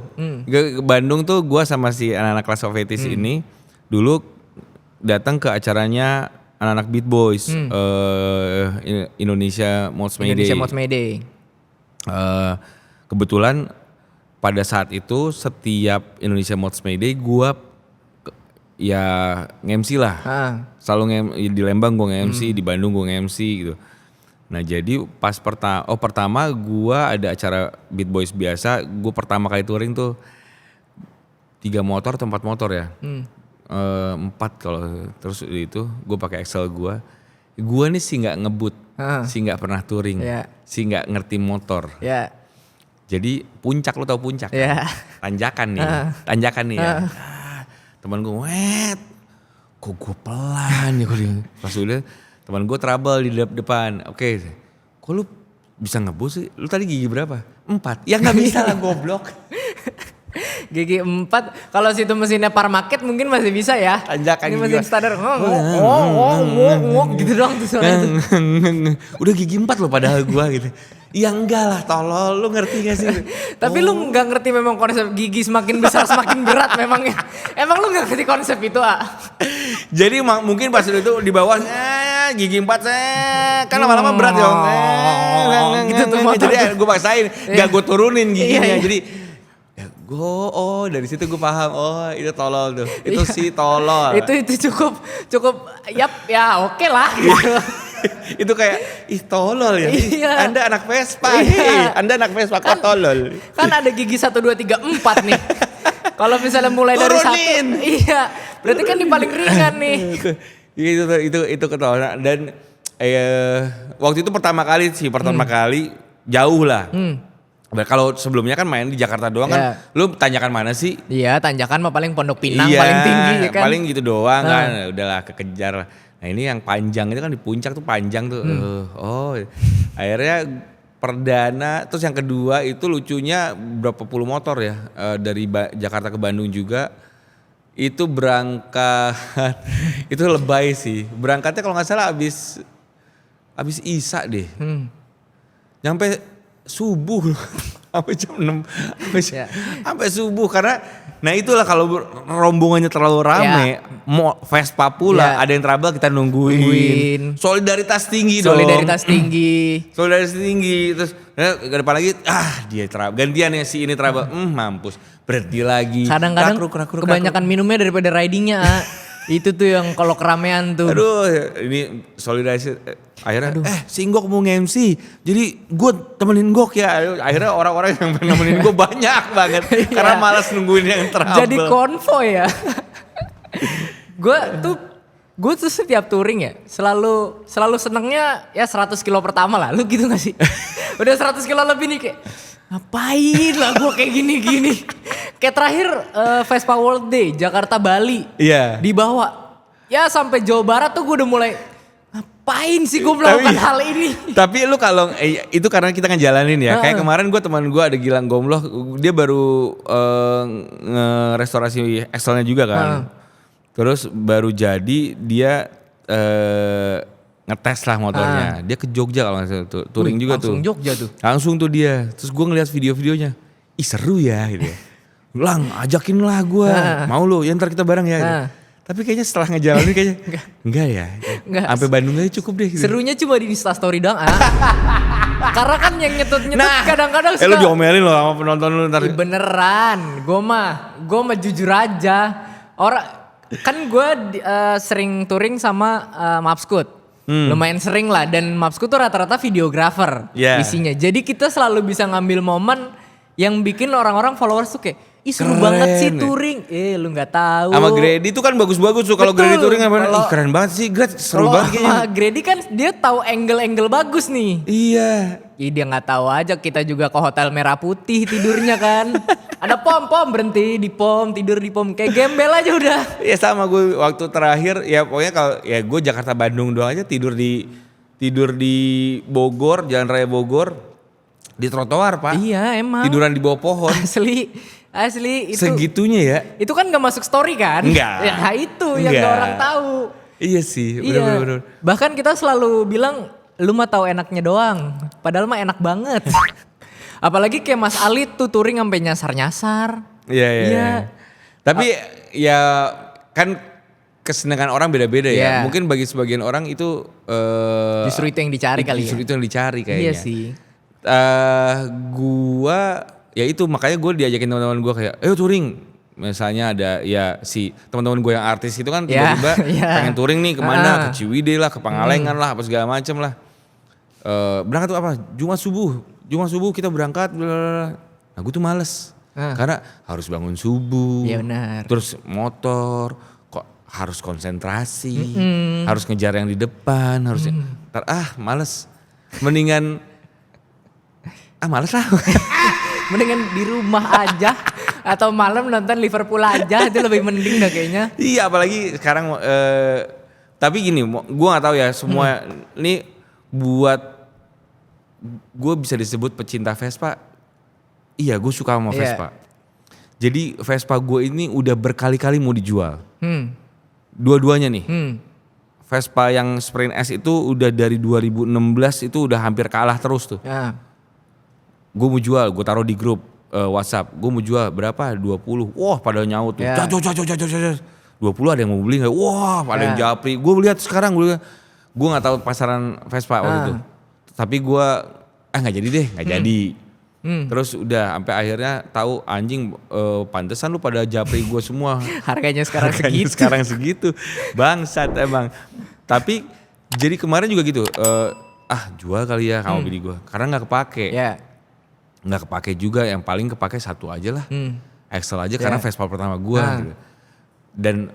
ke Bandung tuh gue sama si anak-anak Class of 80s ini dulu datang ke acaranya anak-anak Beat Boys, Indonesia Mods May Day. Kebetulan pada saat itu setiap Indonesia Mods May Day gue ya nge-MC lah. Selalu di Lembang gue nge-MC, di Bandung gue nge-MC gitu. Nah jadi pas pertama gue ada acara Beat Boys biasa, gue pertama kali touring tuh 3 motor atau 4 motor ya. 4 kalau terus itu gue pakai Excel gue nih sih nggak ngebut, sih nggak pernah touring, sih nggak ngerti motor. Jadi puncak, lo tau puncak? Tanjakan nih ya. Teman gue, kok gue pelan ya. Pas udah teman gue trouble di depan. Oke, kok lu bisa ngebut sih? Lu tadi gigi berapa? 4. Ya nggak bisa lah goblok. Gigi 4, kalau situ mesinnya Parmaket mungkin masih bisa ya. Tanjakan ini gigi mesin standar, gitu doang tuh suaranya tuh. Udah gigi 4 loh padahal gue gitu. Ya enggak lah tolol, lu ngerti gak sih? Tapi lu nggak ngerti memang konsep gigi semakin besar semakin berat memangnya. Emang lu nggak ngerti konsep itu Jadi mungkin pas itu di bawah gigi 4 kan lama-lama berat dong. Gitu tuh motor. Jadi gue paksain, gak gue turunin giginya. Iya. Jadi ya gue dari situ gue paham, itu tolol tuh. Itu sih tolol. Itu cukup ya oke lah gitu. Itu kayak tolol ya. Iya. Anda anak Vespa. Anda anak Vespa kok tolol. Kan ada gigi 1 2 3 4 nih. Kalau misalnya mulai dari 1, iya. Berarti kan di paling ringan nih. Itu ketolol. Dan waktu itu pertama kali jauh lah. Kalau sebelumnya kan main di Jakarta doang kan, lu tanjakan mana sih? Iya, tanjakan mah paling Pondok Pinang paling tinggi kan. Paling gitu doang kan, udahlah kekejar lah. Nah ini yang panjang itu kan di puncak tuh panjang tuh. Akhirnya perdana, terus yang kedua itu lucunya berapa puluh motor ya dari Jakarta ke Bandung juga. Itu berangkat, itu lebay sih. Berangkatnya kalau nggak salah abis Isya deh. Nyampe subuh sampai jam 6 sampai subuh karena itulah kalau rombongannya terlalu rame mau Vespa pula ada yang trouble kita nungguin. Solidaritas tinggi terus ke depan lagi dia trouble gantian ya si ini trouble mampus berhenti lagi kadang-kadang kebanyakan minumnya daripada ridingnya itu tuh yang kalau keramaian tuh ini solidaritas akhirnya si Gok mau nge-MC jadi gue temenin Gok ya akhirnya orang-orang yang nemenin gue banyak banget karena malas nungguin yang trouble jadi konvoy ya. Gue tuh setiap touring ya selalu senengnya ya 100 kilo pertama lah. Lu gitu gak sih? Udah 100 kilo lebih nih kayak ngapain lah gue kayak gini-gini. Kayak terakhir Vespa World Day Jakarta Bali dibawa ya sampai Jawa Barat tuh gue udah mulai ngapain sih gue melakukan hal ini. Tapi lu kalau itu karena kita ngejalanin ya. Kayak kemarin teman gue ada Gilang Gomloh, dia baru ngerestorasi Excelnya juga kan. Terus baru jadi dia ngetes lah motornya. Dia ke Jogja kalau nggak salah tuh, touring juga tuh. Langsung Jogja tuh. Langsung tuh dia. Terus gue ngeliat video-videonya. Ih seru ya gitu ya. Lang ajakin lah gue. Mau lu ya ntar kita bareng ya gitu. Tapi kayaknya setelah ngejalanin kayaknya enggak ya. Sampai Bandung aja cukup deh gitu. Serunya cuma di Instastory doang Karena kan yang nyetut kadang-kadang suka. Lu diomelin loh sama penonton lu ntar. Beneran, gue mah jujur aja. Kan gue sering touring sama Mapskut. Lumayan sering lah dan Mapskut tuh rata-rata videographer isinya. Jadi kita selalu bisa ngambil momen yang bikin orang-orang followers tuh kayak ih seru banget sih touring. Lu gak tahu. Sama Grady tuh kan bagus-bagus tuh kalau Grady touring ih keren banget sih. Seru banget kayaknya. Grady kan dia tahu angle-angle bagus nih. Iya. Dia gak tahu aja kita juga ke Hotel Merah Putih tidurnya kan. Ada pom berhenti di pom, tidur di pom kayak gembel aja udah. Iya sama gue waktu terakhir ya pokoknya kalau ya gue Jakarta Bandung doang aja tidur di Bogor, Jalan Raya Bogor di trotoar Pak. Iya emang. Tiduran di bawah pohon. Asli itu. Segitunya ya. Itu kan gak masuk story kan? Enggak. Ya itu yang gak orang tahu. Iya sih, bener-bener. Bahkan kita selalu bilang lu mah tahu enaknya doang. Padahal mah enak banget. Apalagi kayak Mas Ali tuh touring sampai nyasar-nyasar. Iya. Tapi ya kan kesenangan orang beda-beda ya. Mungkin bagi sebagian orang itu justru itu yang dicari kali ya. Justru itu yang dicari kayaknya. Iya sih. Gua ya itu makanya gue diajakin teman-teman gue kayak ayo touring. Misalnya ada ya si teman-teman gue yang artis itu kan tiba-tiba pengen touring nih kemana, ke Ciwidey lah, ke Pangalengan lah, apa segala macem lah. Berangkat tuh apa? Jumat subuh kita berangkat. Nah gue tuh males. Karena harus bangun subuh. Iya benar. Terus motor kok harus konsentrasi. Harus ngejar yang di depan. Males. Mendingan males lah. Mendingan di rumah aja. Atau malam nonton Liverpool aja. Itu lebih mending dah kayaknya. Iya apalagi sekarang. Tapi gini gue gak tahu ya semua ini buat gue bisa disebut pecinta Vespa. Iya gue suka sama Vespa. Jadi Vespa gue ini udah berkali-kali mau dijual. Dua-duanya nih. Vespa yang Sprint S itu udah dari 2016 itu udah hampir kalah terus tuh. gue mau jual, gue taruh di grup WhatsApp, gue mau jual berapa? 20. Wah pada nyaut tuh, 20 ada yang mau beli gak? Wah ada yang japri. Gue lihat sekarang, gue gak tahu pasaran Vespa waktu itu. Tapi gue, gak jadi deh, gak jadi. Terus udah sampai akhirnya tahu anjing pantesan lu pada japri gue semua. Harganya sekarang segitu. Sekarang segitu. Bangsat emang. Tapi jadi kemarin juga gitu. Jual kali ya kamu bini gue. Karena gak kepake. Gak kepake juga, yang paling kepake satu aja lah. Excel aja karena Vespa pertama gue gitu. Dan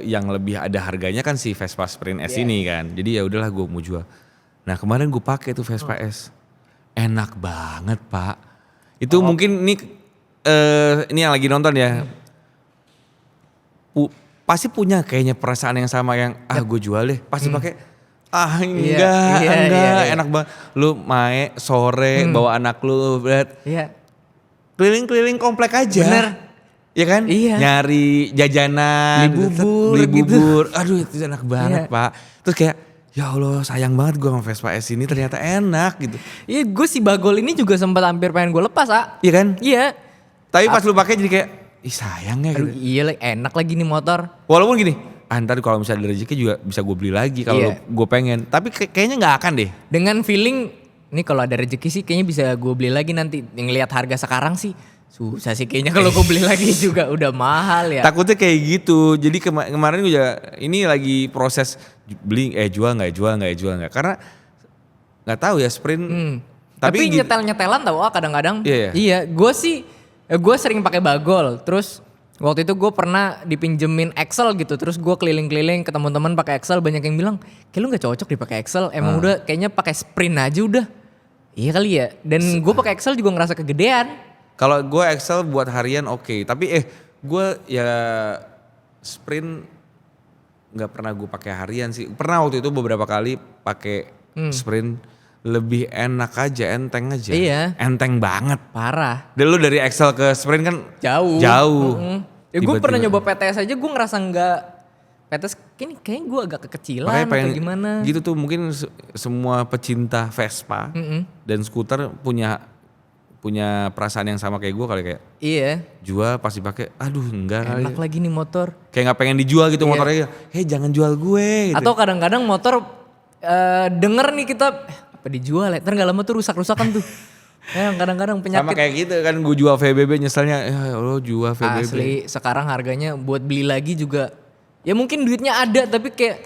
yang lebih ada harganya kan si Vespa Sprint S ini kan. Jadi ya udahlah gue mau jual. Nah kemarin gue pakai tuh Vespa S. Enak banget Pak. Itu mungkin ini yang lagi nonton ya. Pasti punya kayaknya perasaan yang sama yang gue jual deh. Pasti pakai enggak enak banget. Lu sore bawa anak lu keliling-keliling komplek aja. Bener. Ya kan? Iya. Nyari jajanan, beli bubur gitu. Aduh itu enak banget Pak. Terus kayak ya Allah sayang banget gue sama Vespa S ini ternyata enak gitu. Iya gue si Bagol ini juga sempat hampir pengen gue lepas Iya kan? Iya. Tapi pas lu pakai jadi kayak sayangnya gitu. Iya enak lagi nih motor. Walaupun gini, ntar kalau misalnya ada rezeki juga bisa gue beli lagi kalau gue pengen. Tapi kayaknya gak akan deh. Dengan feeling, nih kalau ada rezeki sih kayaknya bisa gue beli lagi nanti. Ngelihat harga sekarang sih susah sih kayaknya kalau gue beli lagi juga udah mahal ya. Takutnya kayak gitu. Jadi kemarin gue juga ini lagi proses beli jual nggak karena nggak tahu ya Sprint. Tapi nyetelan tau kadang-kadang. Iya. Gue sering pakai Bagol. Terus waktu itu gue pernah dipinjemin Excel gitu. Terus gue keliling-keliling ke teman-teman pakai Excel, banyak yang bilang kayak lu nggak cocok dipakai Excel. Emang udah kayaknya pakai Sprint aja udah. Iya kali ya. Dan gue pakai Excel juga ngerasa kegedean. Kalau gue Excel buat harian oke. Tapi gue ya Sprint nggak pernah gue pakai harian sih. Pernah waktu itu beberapa kali pakai Sprint, lebih enak aja, enteng aja. Iya. Enteng banget. Parah. Dan lu dari Excel ke Sprint kan jauh. Ya gue pernah nyoba PTS aja, gue ngerasa nggak PTS kayaknya gue agak kekecilan atau gimana. Gitu tuh mungkin semua pecinta Vespa dan skuter punya perasaan yang sama kayak gue kali, kayak jual pasti pakai enggak kali. Enak lagi nih motor. Kayak nggak pengen dijual gitu motornya. Jangan jual gue gitu. Atau kadang-kadang motor denger nih kita apa dijual ya, ntar gak lama tuh rusak-rusakan tuh. Kadang-kadang penyakit. Sama kayak gitu kan, gue jual VBB nyeselnya, lo jual VBB. Asli sekarang harganya buat beli lagi juga ya mungkin duitnya ada, tapi kayak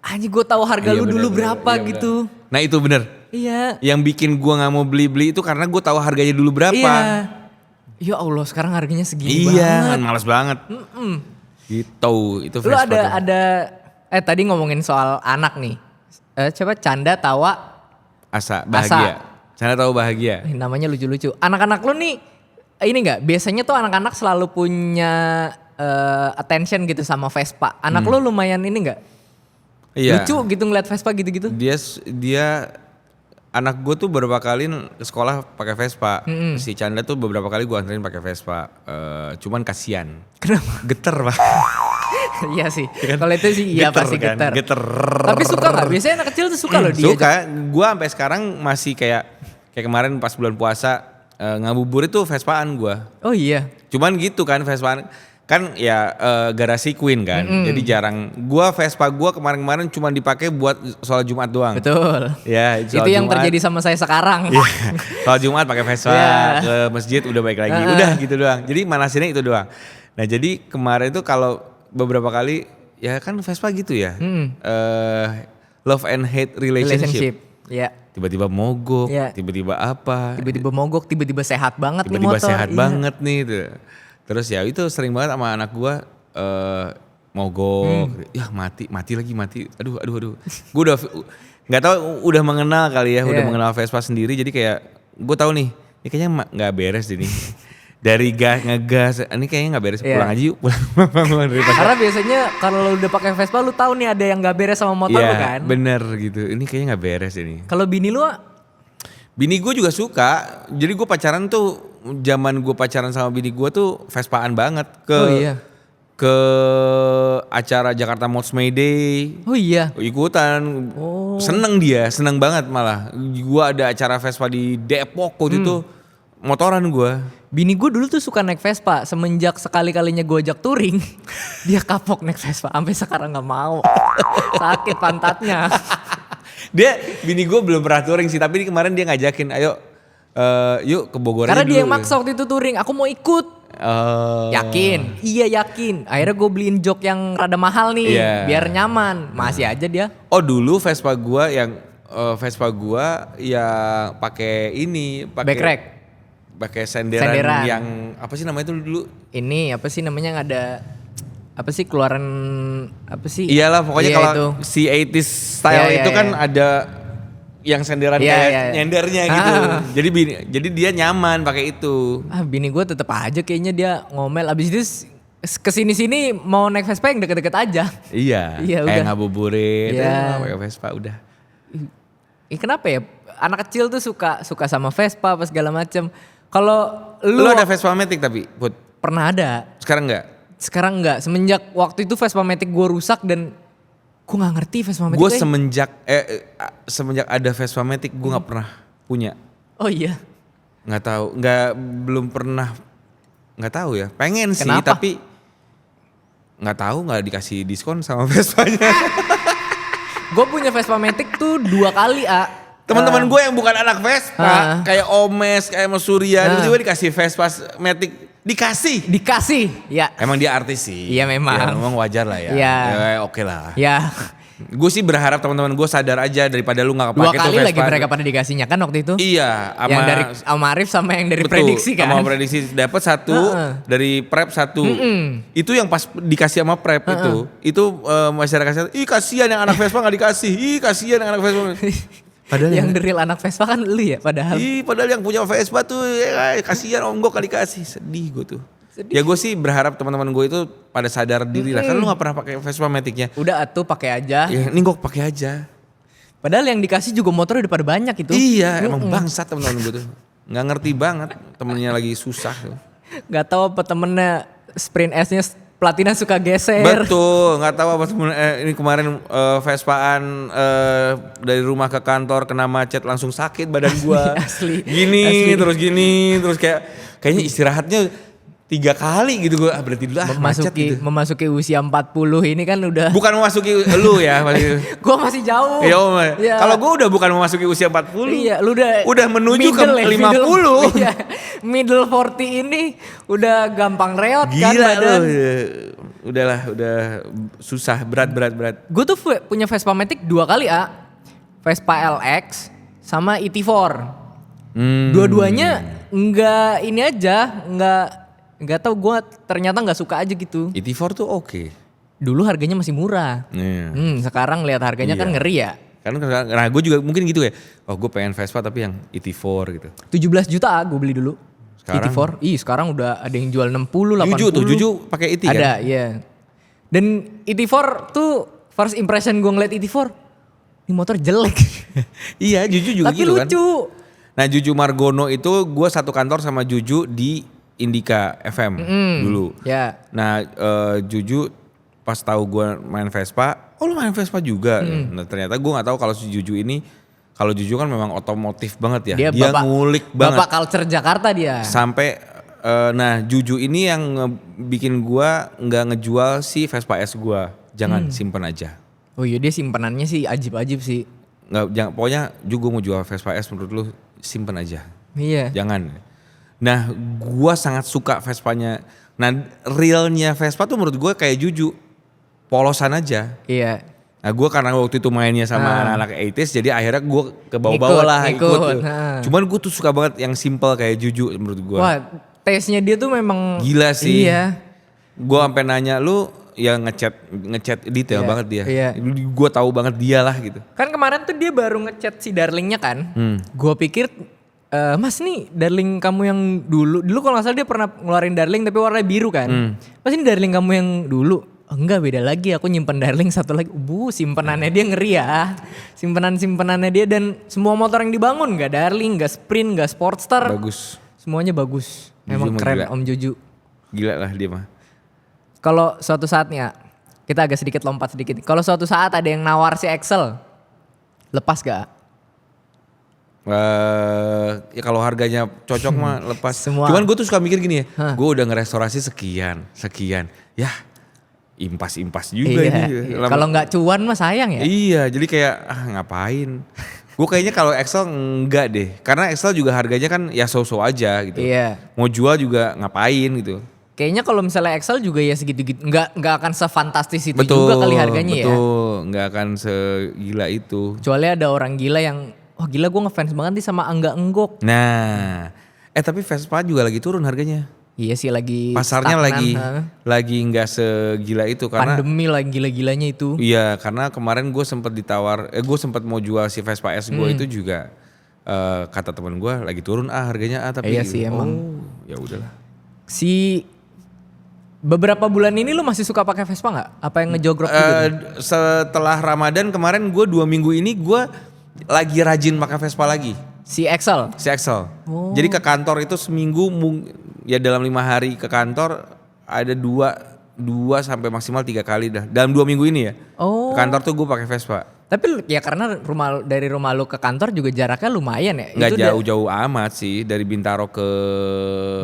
anjing gue tahu harga lu dulu berapa gitu. Nah itu bener. Iya. Yang bikin gue gak mau beli-beli itu karena gue tahu harganya dulu berapa. Iya. Ya Allah sekarang harganya segini banget. Iya, males banget. Gitu, itu Lu ada tadi ngomongin soal anak nih. Coba canda tawa asa bahagia. Canda tawa bahagia. Namanya lucu-lucu. Anak-anak lu nih ini enggak, biasanya tuh anak-anak selalu punya attention gitu sama Vespa. Anak lu lumayan ini enggak? Iya. Lucu gitu ngeliat Vespa gitu-gitu. Dia anak gue tuh beberapa kali ke sekolah pakai Vespa. Si Canda tuh beberapa kali gue anterin pakai Vespa. Cuman kasihan. Kenapa? Geter Pak. Iya sih. Kalau itu sih iya pasti kan? geter. Tapi suka nggak? Biasanya anak kecil tuh suka loh dia. Suka. Gue sampai sekarang masih kayak kemarin pas bulan puasa ngabuburit tuh Vespaan gue. Oh iya. Cuman gitu kan Vespaan. Kan ya garasi Queen kan, jadi jarang. Vespa gua kemarin cuma dipakai buat sholat Jumat doang. Betul. Ya, itu yang Jumat terjadi sama saya sekarang. Ya, sholat Jumat pakai Vespa ke masjid udah baik lagi, udah gitu doang. Jadi manasinnya itu doang. Nah jadi kemarin itu kalau beberapa kali ya kan Vespa gitu ya, love and hate relationship. Ya. Tiba-tiba mogok, tiba-tiba apa? Tiba-tiba mogok, tiba-tiba sehat banget nih motor. Tiba-tiba sehat banget nih tuh. Terus ya itu sering banget sama anak gue mogok, ya mati lagi. Aduh. Gue udah nggak tahu udah mengenal kali ya, udah mengenal Vespa sendiri. Jadi kayak gue tahu nih, ini kayaknya nggak beres ini. Dari ngegas, ini kayaknya nggak beres. Pulang aja yuk, pulang dari Karena biasanya kalau lu udah pakai Vespa, lu tahu nih ada yang nggak beres sama motor lu kan? Bener gitu. Ini kayaknya nggak beres ini. Kalau bini lu? Bini gue juga suka. Jadi gue pacaran tuh, zaman gue pacaran sama bini gue tuh Vespaan banget ke acara Jakarta Mods May Day. Oh iya. Ikutan. Seneng banget malah. Gue ada acara Vespa di Depok waktu itu. motoran gue. Bini gue dulu tuh suka naik Vespa. Semenjak sekali-kalinya gue ajak touring, dia kapok naik Vespa. Sampai sekarang gak mau. Sakit pantatnya. Bini gue belum pernah touring sih, tapi kemarin dia ngajakin, ayo yuk ke Bogor. Karena dulu. dia yang maksa waktu itu touring, aku mau ikut. Yakin? Iya yakin. Akhirnya gue beliin jok yang rada mahal nih, biar nyaman. Masih aja dia. Oh dulu Vespa gue yang pakai ini, backrack. Pakai senderan yang apa sih namanya itu dulu? Ini apa sih namanya, ada apa sih keluaran apa sih? Iyalah pokoknya iya, kalau itu. si 80s style itu kan ada yang senderan kayak nyendernya gitu. Jadi dia nyaman pakai itu. Bini gue tetep aja kayaknya dia ngomel. Abis itu kesini-sini mau naik Vespa yang deket-deket aja. Iya kayak ngabuburit, pakai Vespa udah. Kenapa ya? Anak kecil tuh suka sama Vespa apa segala macem. Kalau lu ada Vespa Matic tapi Put? Pernah ada. Sekarang enggak. Semenjak waktu itu Vespa Matic gue rusak dan gue nggak ngerti Vespa Matic. Gue semenjak ada Vespa Matic gue nggak pernah punya. Oh iya. Belum pernah. Nggak tahu ya. Pengen sih. Kenapa? Tapi nggak tahu, nggak dikasih diskon sama Vespanya. Gue punya Vespa Matic tuh 2 kali Teman-teman gue yang bukan anak Vespa, kayak Omes, kayak Mas Surya, tiba-tiba dikasih Vespa Matic, dikasih. Ya. Emang dia artis sih. Iya memang. Ya, memang wajar lah ya. Iya. Oke lah. Ya. Gue sih berharap teman-teman gue sadar aja daripada lu nggak kepake tuh Vespa. 2 kali lagi mereka pada dikasihnya kan waktu itu. Iya. Yang dari Amarif sama yang dari prediksi kan. Sama prediksi dapat 1, dari prep 1. Itu yang pas dikasih sama prep itu masyarakat, ih kasihan yang anak Vespa nggak dikasih, ih kasihan yang anak Vespa. Padahal yang the real anak Vespa kan lu ya padahal. Padahal yang punya Vespa tuh kasihan om gue kali kasih. Sedih gue tuh. Ya gue sih berharap teman-teman gue itu pada sadar diri lah. Kan lu gak pernah pakai Vespa Matic-nya. Udah atuh pakai aja. Ya ini gue pakai aja. Padahal yang dikasih juga motor udah pada banyak itu. Iya emang bangsat teman-teman gue tuh. Gak ngerti banget temennya lagi susah tuh. Gak tahu apa temennya Sprint S-nya platina suka geser. Betul, nggak tahu apa ini kemarin Vespaan dari rumah ke kantor kena macet langsung sakit badan gua. Asli. Gini terus kayaknya istirahatnya 3 kali gitu gua, berhenti dulu macet gitu. Memasuki usia 40 ini kan udah. Bukan memasuki lu ya. Gua masih jauh. Ya. Kalau gua udah bukan memasuki usia 40. Iya, lu udah menuju ke 50. Iya. Middle 40 ini udah gampang reot. Gila kan badan. Udah susah, berat. Gue tuh punya Vespa Matic 2 kali Vespa LX sama ET4. Dua-duanya nggak ini aja, nggak tahu gue ternyata nggak suka aja gitu. ET4 tuh oke. Dulu harganya masih murah. Sekarang lihat harganya kan ngeri ya. Karena gue juga mungkin gitu ya. Oh gue pengen Vespa tapi yang ET4 gitu. 17 juta gue beli dulu. Sekarang? ET4. Sekarang udah ada yang jual 60, 80. Juju pakai ET kan? Ada, iya. Dan ET4 tuh first impression gue ngeliat ET4. Ini motor jelek. Iya, Juju juga tapi gitu kan. Tapi lucu. Nah Juju Margono itu gue satu kantor sama Juju di Indika FM dulu. Ya. Nah Juju pas tahu gue main Vespa, oh lu main Vespa juga. Nah ternyata gue nggak tahu kalau si Juju ini, kalau Juju kan memang otomotif banget ya. Dia ngulik banget. Bapak culture Jakarta dia. Sampai nah Juju ini yang bikin gue nggak ngejual si Vespa S gue. Jangan simpen aja. Oh iya dia simpenannya sih ajib-ajib sih. Jangan, pokoknya juga mau jual Vespa S menurut lu simpen aja. Iya. Jangan. Nah gue sangat suka Vespanya. Nah realnya Vespa tuh menurut gue kayak Juju. Polosan aja. Iya. Nah gue karena waktu itu mainnya sama anak-anak 80s jadi akhirnya gue ke bawah-bawah lah ikut. Cuman gue tuh suka banget yang simple kayak Juju menurut gue. Wah taste-nya dia tuh memang gila sih. Iya. Gue sampai nanya lu yang ngechat detail banget dia. Iya. Gue tahu banget dia lah gitu. Kan kemarin tuh dia baru ngechat si darlingnya kan. Gue pikir Mas nih darling kamu yang dulu kalau gak salah dia pernah ngeluarin darling tapi warna biru kan. Mas ini darling kamu yang dulu. Enggak beda lagi, aku nyimpen darling satu lagi. Simpenannya dia ngeri ya. Simpenannya dia dan semua motor yang dibangun gak darling, gak sprint, gak sportster. Bagus. Semuanya bagus. Memang keren gila. Om Juju. Gila lah dia mah. Kalau suatu saatnya, kita agak sedikit lompat sedikit. Kalau suatu saat ada yang nawar si Excel, lepas gak? Ya kalau harganya cocok mah lepas. Semua. Cuman gue tuh suka mikir gini ya, gue udah ngerestorasi sekian, ya impas juga ini. Kalau nggak cuan mah sayang ya. Iya, jadi kayak ngapain? Gue kayaknya kalau Excel enggak deh, karena Excel juga harganya kan ya so-so aja gitu. Iya. Mau jual juga ngapain gitu. Kayaknya kalau misalnya Excel juga ya segitu-gitu, nggak akan sefantastis itu juga kali harganya ya. Betul, nggak akan segila itu. Kecuali ada orang gila yang, wah gila gue ngefans banget nih sama Angga Enggok. Nah, tapi Vespa juga lagi turun harganya. Iya sih lagi Pasarnya stagnan, lagi nggak segila itu karena pandemi lagi gila-gilanya itu. Iya, karena kemarin gue sempet gue sempet mau jual si Vespa S gue itu juga kata teman gue lagi turun harganya tapi Iya sih emang. Ya udahlah. Si beberapa bulan ini lu masih suka pakai Vespa nggak? Apa yang ngejogrok juga? Setelah Ramadan kemarin gue 2 minggu ini gue lagi rajin pakai Vespa lagi. Si Excel. Jadi ke kantor itu seminggu ya dalam 5 hari ke kantor ada 2 sampai maksimal 3 kali dah. Dalam 2 minggu ini ya. Ke kantor tuh gue pakai Vespa. Tapi ya karena dari rumah lu ke kantor juga jaraknya lumayan ya. Nggak jauh-jauh amat sih dari Bintaro ke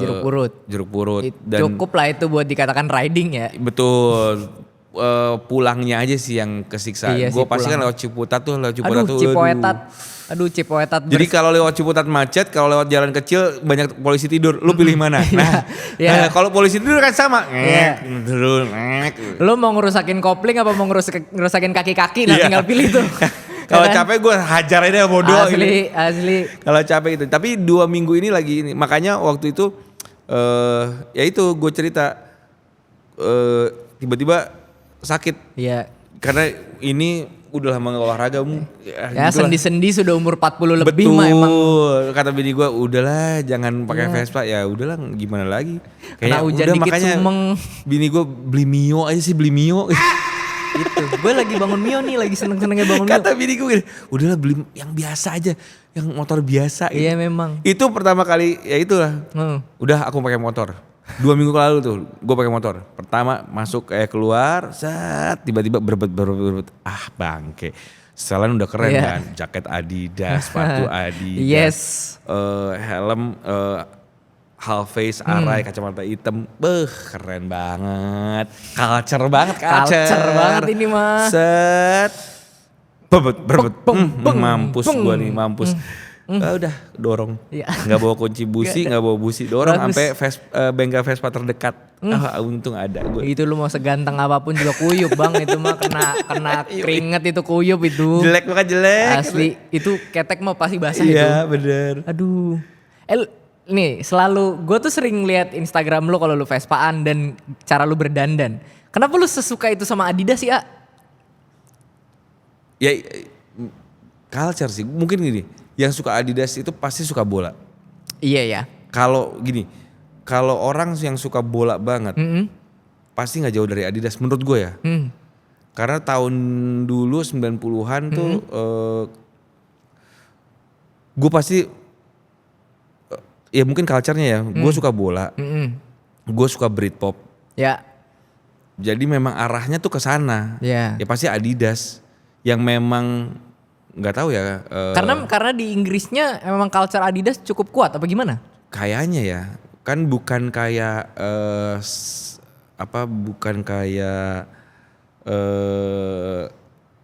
Jeruk Purut. Cukup lah itu buat dikatakan riding ya. Betul. Pulangnya aja sih yang kesiksa. Iya gue pasti kan lewat Ciputat tuh. Aduh Cipoetat. Jadi kalau lewat Ciputat macet, kalau lewat jalan kecil banyak polisi tidur. Lu pilih mana? Nah, kalau polisi tidur kan sama. Lu mau ngerusakin kopling apa mau ngerusakin kaki-kaki? Nah tinggal pilih tuh. Kalau capek gue hajar aja bodoh. Asli. Kalau capek itu. Tapi 2 minggu ini lagi ini. Makanya waktu itu ya itu gue cerita tiba-tiba sakit. Iya. Karena ini udah lama gak olahraga. Ya sendi-sendi sudah umur 40 lebih mah emang. Kata bini gue udahlah jangan pakai Vespa. Ya udahlah gimana lagi. Kena hujan dikit makanya sumeng. Bini gue beli Mio aja sih, beli Mio. Itu gue lagi bangun Mio nih, lagi seneng-senengnya bangun Mio. Kata bini gue udahlah beli yang biasa aja, yang motor biasa. Iya memang. Itu pertama kali ya itulah. Udah aku pakai motor. 2 minggu lalu tuh gue pakai motor. Pertama masuk keluar, tiba-tiba berbet. Bangke. Setelan udah keren kan, jaket Adidas, sepatu Adidas. Yes. Helm half face, arai, kacamata hitam. Keren banget. Culture banget. Culture banget ini mah. Berbet. Mampus gue nih, mampus. Udah dorong, nggak bawa kunci busi, nggak bawa busi, dorong sampai bengkel Vespa terdekat. Untung ada gue. Itu lu mau seganteng apapun juga kuyup bang, itu mah kena keringet itu kuyup itu. Jelek banget jelek. Asli itu ketek mah pasti basah itu. Iya bener. Aduh. Nih selalu gue tuh sering lihat Instagram lu kalau lu Vespaan dan cara lu berdandan. Kenapa lu sesuka itu sama Adidas sih Ya culture sih, mungkin gini. Yang suka Adidas itu pasti suka bola. Iya ya. Kalau gini, kalau orang yang suka bola banget, pasti nggak jauh dari Adidas menurut gue ya. Karena tahun dulu 90-an tuh, gue pasti, ya mungkin culture-nya ya, gue suka bola, gue suka Britpop. Ya. Jadi memang arahnya tuh ke sana. Ya pasti Adidas yang memang nggak tahu ya. Karena di Inggrisnya memang culture Adidas cukup kuat apa gimana? Kayaknya ya, kan bukan kayak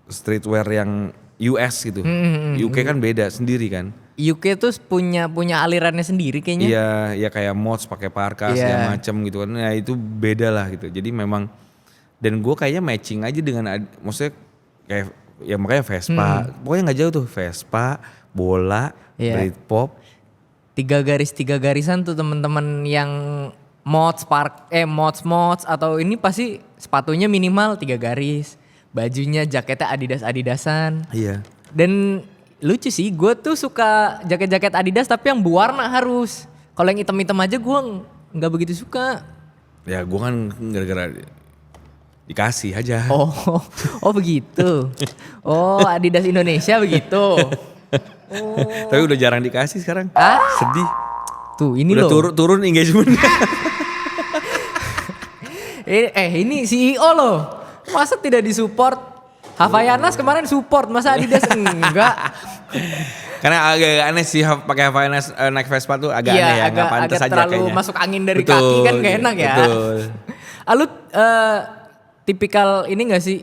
streetwear yang US gitu. UK kan beda sendiri kan. UK tuh punya alirannya sendiri kayaknya. Iya, ya kayak mods pakai parka segala macem gitu kan. Nah itu beda lah gitu. Jadi memang, dan gue kayaknya matching aja dengan, maksudnya kayak ya makanya Vespa, pokoknya nggak jauh tuh Vespa, bola, Britpop. 3 garisan tuh teman-teman yang mods atau ini pasti sepatunya minimal 3 garis, bajunya jaketnya Adidasan. Iya. Dan lucu sih, gue tuh suka jaket-jaket Adidas tapi yang berwarna harus. Kalau yang hitam-hitam aja gue nggak begitu suka. Ya gue kan gara-gara dikasih aja. Oh begitu. Oh Adidas Indonesia begitu. Tapi udah jarang dikasih sekarang. Sedih. Tuh ini udah loh. Turun engagement. Ini CEO loh. Masa tidak disupport? Havaianas kemarin support, masa Adidas enggak? Karena agak aneh sih pakai Havaianas naik Vespa tuh agak aneh ya, nggak pantas aja terlalu kayaknya. masuk angin dari Betul, kaki kan gak enak ya. Betul. Lu tipikal ini gak sih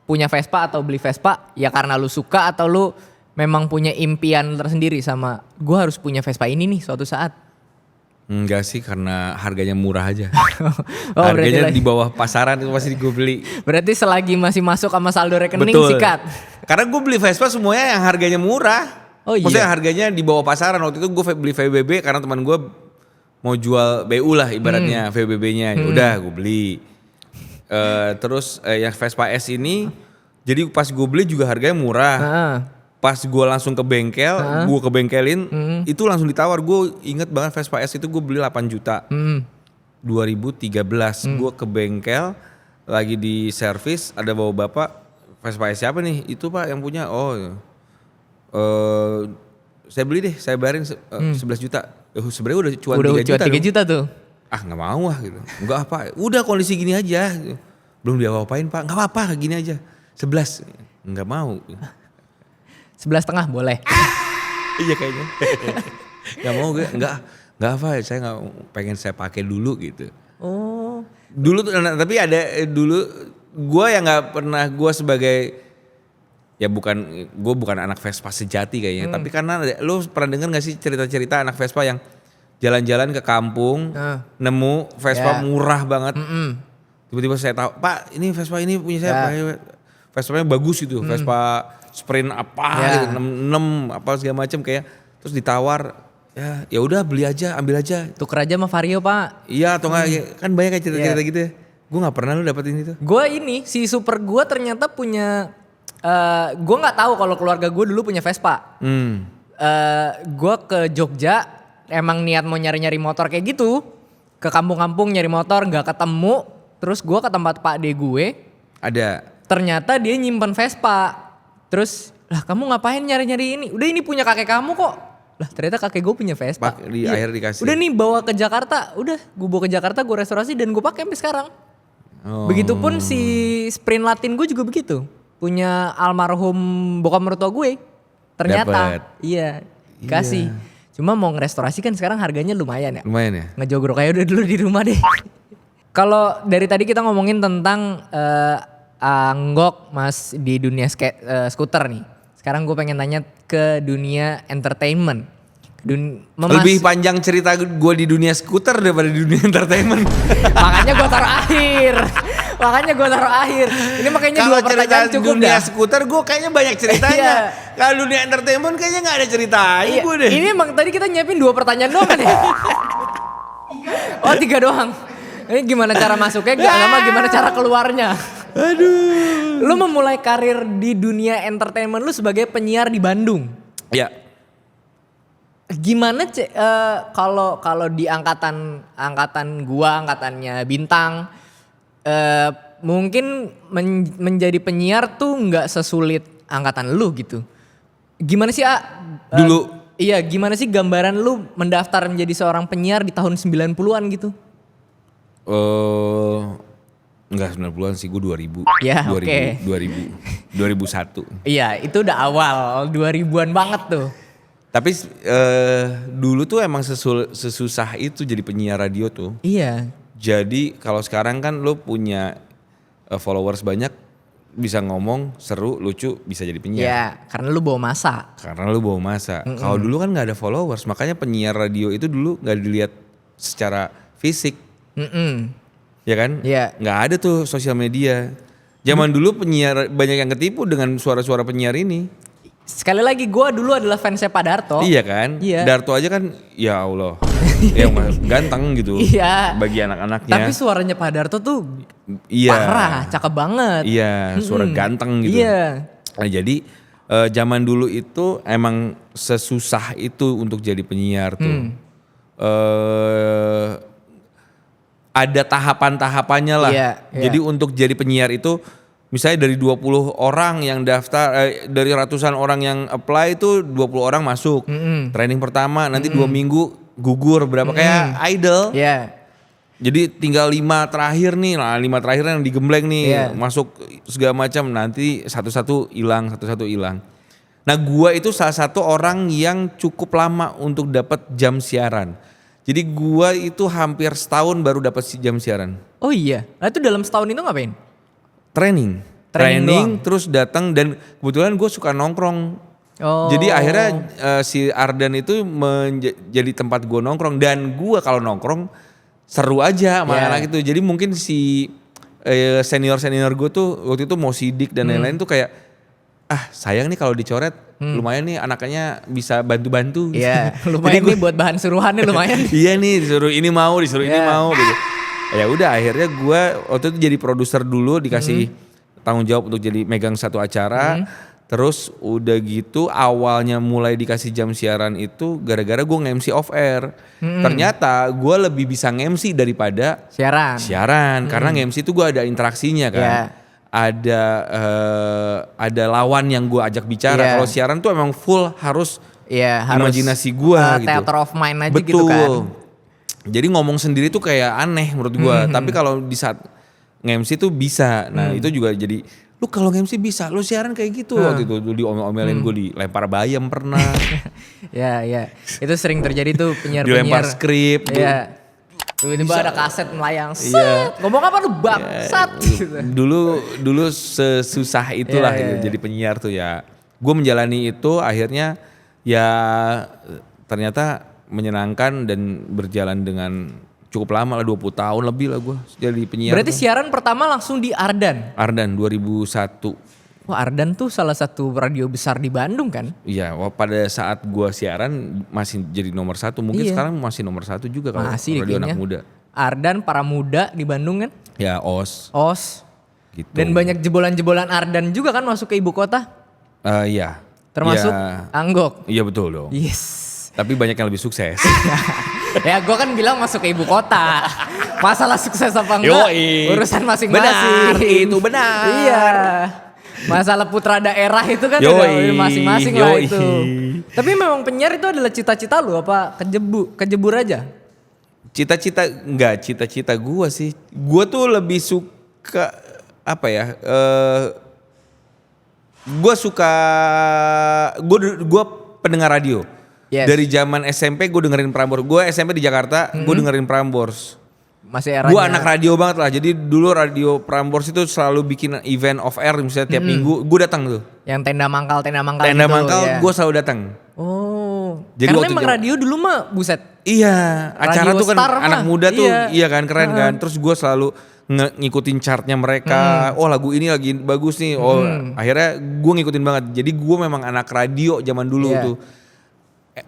punya Vespa atau beli Vespa ya karena lu suka atau lu memang punya impian tersendiri sama gue harus punya Vespa ini nih suatu saat? Enggak sih, karena harganya murah aja. Oh, Harganya di bawah pasaran itu pasti gue beli. Berarti selagi masih masuk sama saldo rekening Betul. sikat. Karena gue beli Vespa semuanya yang harganya murah. Oh iya. Maksudnya harganya di bawah pasaran. Waktu itu gue beli VBB karena teman gue mau jual BU lah ibaratnya VBB-nya. Udah gue beli. Terus yang Vespa S ini, jadi pas gue beli juga harganya murah. Pas gue langsung ke bengkel, gue ke bengkelin, itu langsung ditawar. Gue inget banget Vespa S itu gue beli 8 juta. 2013 gue ke bengkel, lagi di servis, ada bawa bapak, Vespa S siapa nih? Itu pak yang punya. Oh, saya beli deh, saya bayarin 11 juta. Sebenarnya udah cuan 3 juta. 3 juta tuh. Ah nggak mau ah gitu. Enggak apa, udah kondisi gini aja. Belum dia-apain pak, nggak apa-apa gini aja. 11, nggak mau. 11,5 boleh. Iya kayaknya. Gak mau gue, enggak apa, saya gak pengen saya pakai dulu gitu. Oh. Dulu tuh, tapi ada dulu gue yang gak pernah, gue sebagai, ya gue bukan anak Vespa sejati kayaknya. Tapi karena lo pernah denger gak sih cerita-cerita anak Vespa yang jalan-jalan ke kampung, nemu Vespa murah banget. Tiba-tiba saya tahu, Pak ini Vespa ini punya saya, Vespanya bagus itu, Vespa sprint apa gitu, 66 apa segala macam kayak, terus ditawar ya udah beli aja, ambil aja, tuker aja sama Vario pak. Iya atau enggak, kan banyak kayak cerita-cerita gitu ya. Gue nggak pernah lu dapetin itu. Gue ini si super gue ternyata punya, gue nggak tahu kalau keluarga gue dulu punya Vespa. Gue ke Jogja emang niat mau nyari-nyari motor kayak gitu, ke kampung-kampung nyari motor nggak ketemu, terus gue ke tempat Pak D gue ada, ternyata dia nyimpan Vespa. Terus, lah kamu ngapain nyari-nyari ini? Udah ini punya kakek kamu kok. Lah ternyata kakek gue punya Vespa. Akhir dikasih. Udah nih bawa ke Jakarta. Udah gue bawa ke Jakarta, gue restorasi dan gue pakai sampai sekarang. Begitupun si Sprint Latin gue juga begitu. Punya almarhum bokap mertua gue. Ternyata. Dapet. Iya, dikasih. Cuma mau ngerestorasi kan sekarang harganya lumayan ya. Lumayan ya. Ngejogrok aja udah dulu di rumah deh. Kalau dari tadi kita ngomongin tentang anggok mas di dunia skuter nih. Sekarang gue pengen tanya ke dunia entertainment. Lebih panjang cerita gue di dunia skuter daripada di dunia entertainment. Makanya gue taruh akhir. Ini makanya Kalau dua pertanyaan cerita cukup dunia dah. skuter gue kayaknya banyak ceritanya. Kalau dunia entertainment kayaknya gak ada ceritanya gue deh. Ini emang tadi kita nyiapin 2 pertanyaan doang kan ya? Oh 3 doang. Ini gimana cara masuknya, gak gimana cara keluarnya. Aduh. Lu memulai karir di dunia entertainment lu sebagai penyiar di Bandung. Ya. Gimana kalau di angkatan gua, angkatannya Bintang, mungkin menjadi penyiar tuh nggak sesulit angkatan lu gitu. Gimana sih Dulu. Iya, gimana sih gambaran lu mendaftar menjadi seorang penyiar di tahun 90-an gitu? Enggak 90-an sih, gue 2000. Ya, 2000, oke. 2001. Iya, itu udah awal 2000-an banget tuh. Tapi dulu tuh emang sesusah itu jadi penyiar radio tuh. Iya. Jadi kalau sekarang kan lo punya followers banyak, bisa ngomong, seru, lucu, bisa jadi penyiar. Iya, karena lu bawa masa. Kalau dulu kan nggak ada followers, makanya penyiar radio itu dulu nggak dilihat secara fisik. Ya kan? Iya. Nggak ada tuh sosial media. Zaman dulu penyiar banyak yang ketipu dengan suara-suara penyiar ini. Sekali lagi gue dulu adalah fansnya Pak Darto. Iya kan? Iya. Darto aja kan, ya Allah, ya ganteng gitu. Iya. Bagi anak-anaknya. Tapi suaranya Pak Darto tuh iya. parah, cakep banget. Iya, suara ganteng gitu. Iya. Nah, jadi zaman dulu itu emang sesusah itu untuk jadi penyiar tuh. Ada tahapan-tahapannya lah. Iya, iya. Jadi untuk jadi penyiar itu misalnya dari 20 orang yang daftar, dari ratusan orang yang apply itu 20 orang masuk. Training pertama, nanti 2 minggu gugur berapa kayak idol. Iya. Jadi tinggal 5 terakhir nih, nah 5 terakhir yang digembleng nih, Iya. masuk segala macam, nanti satu-satu hilang. Nah gua itu salah satu orang yang cukup lama untuk dapat jam siaran. Jadi gua itu hampir setahun baru dapat jam siaran. Oh iya, nah itu dalam setahun itu ngapain? Training Training doang? terus datang dan kebetulan gue suka nongkrong. Oh. Jadi akhirnya si Ardan itu jadi tempat gue nongkrong dan gue kalau nongkrong seru aja sama anak itu. Jadi mungkin si senior gue tuh waktu itu mau sidik dan lain-lain tuh kayak sayang nih kalau dicoret lumayan nih anaknya bisa bantu-bantu. Iya, lumayan nih buat bahan suruhannya lumayan. Iya nih disuruh ini mau ini mau gitu. Ya udah akhirnya gue waktu itu jadi produser dulu dikasih tanggung jawab untuk jadi megang satu acara. Terus udah gitu awalnya mulai dikasih jam siaran itu gara-gara gue nge-MC off air. Ternyata gue lebih bisa nge-MC daripada siaran. Karena nge-MC itu gue ada interaksinya kan. Yeah. Ada lawan yang gue ajak bicara. Yeah. Kalau siaran tuh emang full harus harus imajinasi gue gitu. Theater of mind aja Betul. gitu kan. Jadi ngomong sendiri tuh kayak aneh menurut gue. Tapi kalau di saat nge-MC tuh bisa. Nah itu juga jadi, lu kalau nge-MC bisa, lu siaran kayak gitu. Waktu itu diomel-omelin gue dilempar bayam pernah. Ya. Itu sering terjadi tuh penyiar-penyiar. Dilempar skrip. Iya. Tiba-tiba ada kaset melayang. Set. Ngomong apa lu bangsat. Dulu sesusah itulah jadi penyiar tuh ya. Gue menjalani itu akhirnya ya ternyata menyenangkan dan berjalan dengan cukup lama lah 20 tahun lebih lah gue jadi penyiar. Berarti siaran pertama langsung di Ardan? Ardan 2001. Wah Ardan tuh salah satu radio besar di Bandung kan? Iya, pada saat gue siaran masih jadi nomor 1. Mungkin sekarang masih nomor 1 juga kalau radio anak muda. Ardan para muda di Bandung kan? Ya OS. Gitu. Dan banyak jebolan-jebolan Ardan juga kan masuk ke ibu kota? Iya. Termasuk Anggok? Iya betul dong. Yes. Tapi banyak yang lebih sukses. Ya gue kan bilang masuk ke ibu kota. Masalah sukses apa enggak urusan masing-masing. Benar, itu benar. Iya. Masalah putra daerah itu kan udah masing-masing lah itu. Tapi memang penyiar itu adalah cita-cita lu apa kejebur aja? Cita-cita gue sih. Gue tuh lebih suka apa ya? Gue pendengar radio. Yes. Dari zaman SMP gue dengerin Prambors. Gue SMP di Jakarta, gue dengerin Prambors. Masih eranya. Gue anak radio banget lah. Jadi dulu radio Prambors itu selalu bikin event off air misalnya tiap minggu. Gue datang tuh. Yang tenda mangkal Tenda gitu, mangkal gue selalu datang. Oh. Jadi karena emang radio dulu mah buset. Iya. Acara tuh kan anak muda tuh iya kan keren kan. Terus gue selalu ngikutin chartnya mereka. Oh lagu ini lagi bagus nih. Oh akhirnya gue ngikutin banget. Jadi gue memang anak radio zaman dulu tuh.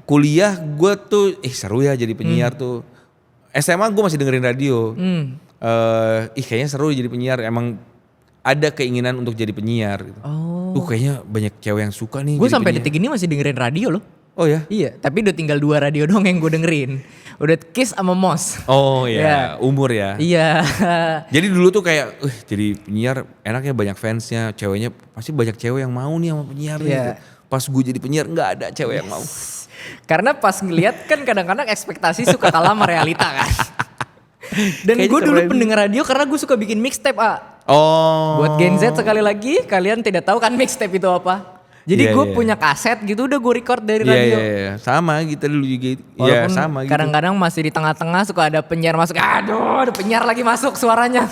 Kuliah gue tuh seru ya jadi penyiar tuh. SMA gue masih dengerin radio. Kayaknya seru jadi penyiar. Emang ada keinginan untuk jadi penyiar gitu. Kayaknya banyak cewek yang suka nih. Gue sampai detik ini masih dengerin radio loh. Oh ya? Iya, tapi udah tinggal 2 radio doang yang gue dengerin. Udah Kiss sama Mos. Oh iya, umur ya. Iya. Jadi dulu tuh kayak jadi penyiar enaknya banyak fansnya. Ceweknya pasti banyak cewek yang mau nih sama penyiar gitu. Pas gue jadi penyiar gak ada cewek yang mau. Karena pas ngeliat kan kadang-kadang ekspektasi suka kalah sama realita kan. Dan gue dulu pendengar radio karena gue suka bikin mixtape Buat Gen Z sekali lagi kalian tidak tahu kan mixtape itu apa. Jadi gue punya kaset gitu udah gue record dari radio. Iya. Sama gitu dulu juga. Iya sama gitu. Kadang-kadang masih di tengah-tengah suka ada penyiar masuk. Aduh ada penyiar lagi masuk suaranya.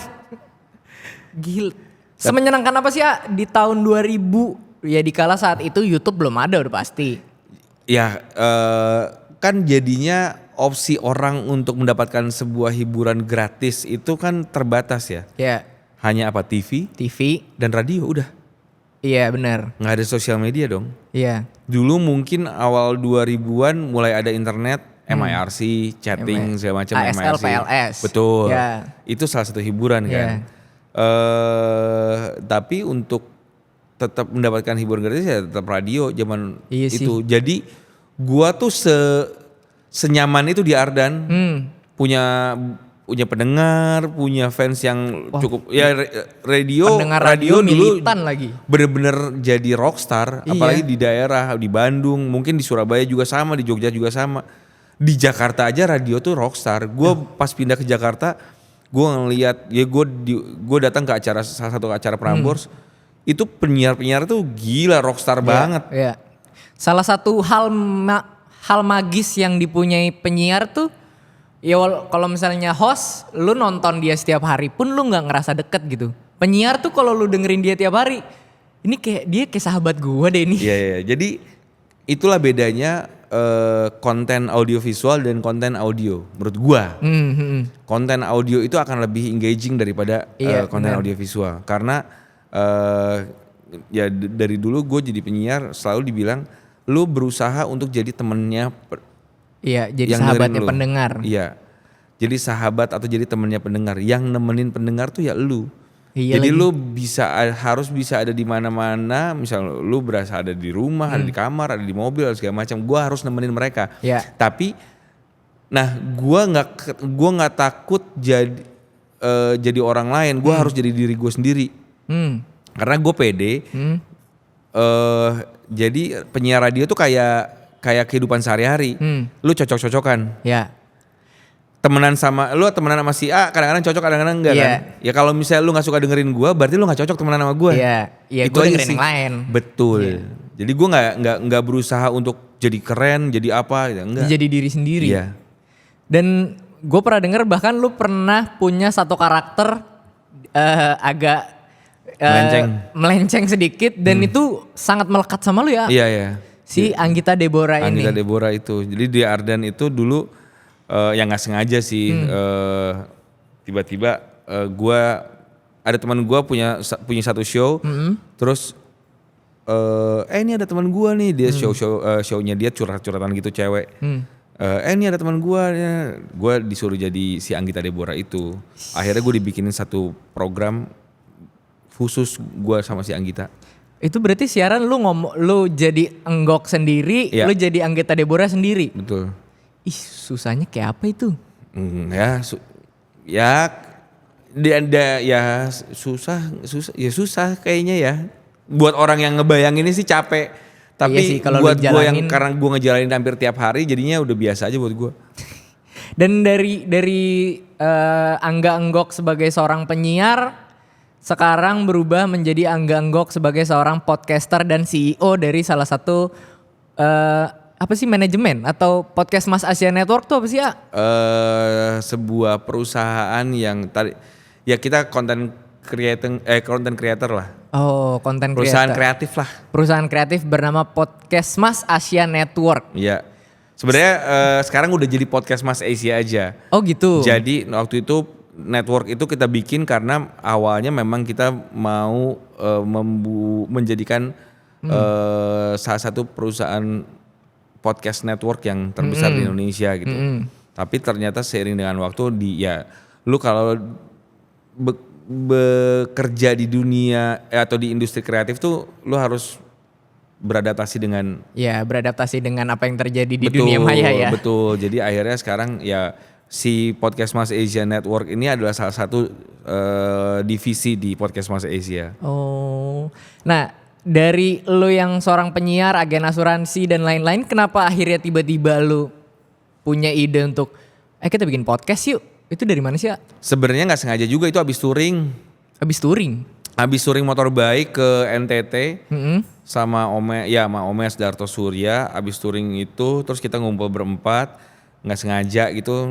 Gila. Semenyenangkan apa sih di tahun 2000? Ya dikala saat itu YouTube belum ada udah pasti. Ya kan jadinya opsi orang untuk mendapatkan sebuah hiburan gratis itu kan terbatas ya. Iya. Hanya apa TV dan radio udah. Iya benar. Nggak ada sosial media dong. Iya. Dulu mungkin awal 2000-an mulai ada internet, MIRC, chatting segala macam. ASL, PLS. Betul. Ya. Itu salah satu hiburan kan. Tapi untuk tetap mendapatkan hiburan gratis ya tetap radio zaman itu. Jadi gua tuh senyaman itu di Ardan. Punya pendengar, punya fans yang cukup radio dulu lagi. Bener-bener jadi rockstar, apalagi di daerah, di Bandung, mungkin di Surabaya juga sama, di Jogja juga sama. Di Jakarta aja radio tuh rockstar. Gua pas pindah ke Jakarta, gua ngelihat gua datang ke salah satu acara Prambors. Itu penyiar-penyiar tuh gila rockstar banget. Iya. Salah satu hal magis yang dipunyai penyiar tuh, ya kalau misalnya host, lu nonton dia setiap hari pun lu nggak ngerasa deket gitu. Penyiar tuh kalau lu dengerin dia tiap hari, ini kayak dia kayak sahabat gua deh ini. Iya. Jadi itulah bedanya konten audiovisual dan konten audio menurut gua. Konten audio itu akan lebih engaging daripada konten audiovisual karena ya dari dulu gue jadi penyiar selalu dibilang lu berusaha untuk jadi temennya jadi sahabatnya pendengar. Iya. Jadi sahabat atau jadi temennya pendengar. Yang nemenin pendengar tuh ya lu. Iya jadi lagi. lu harus bisa ada di mana-mana. Misal lu berasa ada di rumah, ada di kamar, ada di mobil, segala macam. Gua harus nemenin mereka. Iya. Tapi gua nggak takut jadi orang lain. Gua harus jadi diri gue sendiri. Karena gue pede. Jadi penyiar radio tuh kayak kehidupan sehari-hari. Lu cocok-cocokan. Ya. Temenan sama si A kadang-kadang cocok kadang-kadang enggak kan. Ya kalau misalnya lu gak suka dengerin gue berarti lu gak cocok temenan sama gue. Iya itu gue aja dengerin sih. yang lain. Betul. Jadi gue gak berusaha untuk jadi keren, jadi apa gitu. Enggak. Jadi diri sendiri. Iya. Dan gue pernah denger bahkan lu pernah punya satu karakter agak melenceng sedikit dan itu sangat melekat sama lu ya. Iya. Si Anggita Deborah ini. Anggita Deborah itu. Jadi di Ardan itu dulu yang nggak sengaja sih tiba-tiba gue ada teman gue punya satu show terus ini ada teman gue nih dia shownya dia curhat-curhatan gitu cewek ini ada teman gue disuruh jadi si Anggita Deborah itu akhirnya gue dibikinin satu program khusus gue sama si Anggita. Itu berarti siaran lu jadi enggok sendiri, lu jadi Anggita Deborah sendiri. Betul. Ih, susahnya kayak apa itu? Susah kayaknya ya. Buat orang yang ngebayanginnya sih capek. Tapi iya buat gue yang karena gue ngejalanin hampir tiap hari jadinya udah biasa aja buat gue. Dan dari Angga Enggok sebagai seorang penyiar sekarang berubah menjadi Angga Enggok sebagai seorang podcaster dan CEO dari salah satu apa sih manajemen atau podcast Mas Asia Network tuh apa sih ya? Sebuah perusahaan yang tadi ya kita content creator lah. Oh, content creator. Perusahaan kreatif lah. Perusahaan kreatif bernama Podcast Mas Asia Network. Iya. Sebenarnya sekarang udah jadi Podcast Mas Asia aja. Oh gitu. Jadi waktu itu network itu kita bikin karena awalnya memang kita mau menjadikan salah satu perusahaan podcast network yang terbesar di Indonesia gitu. Tapi ternyata seiring dengan waktu lu kalau bekerja di dunia atau di industri kreatif tuh lu harus beradaptasi dengan apa yang terjadi di dunia maya ya. Betul. Jadi akhirnya sekarang ya si Podcast Mas Asia Network ini adalah salah satu divisi di Podcast Mas Asia. Oh. Nah, dari lu yang seorang penyiar, agen asuransi dan lain-lain, kenapa akhirnya tiba-tiba lu punya ide untuk kita bikin podcast yuk? Itu dari mana sih ya? Sebenarnya nggak sengaja juga, itu habis touring. Habis touring motor bike ke NTT sama Omes Darto Surya. Habis touring itu terus kita ngumpul berempat, nggak sengaja gitu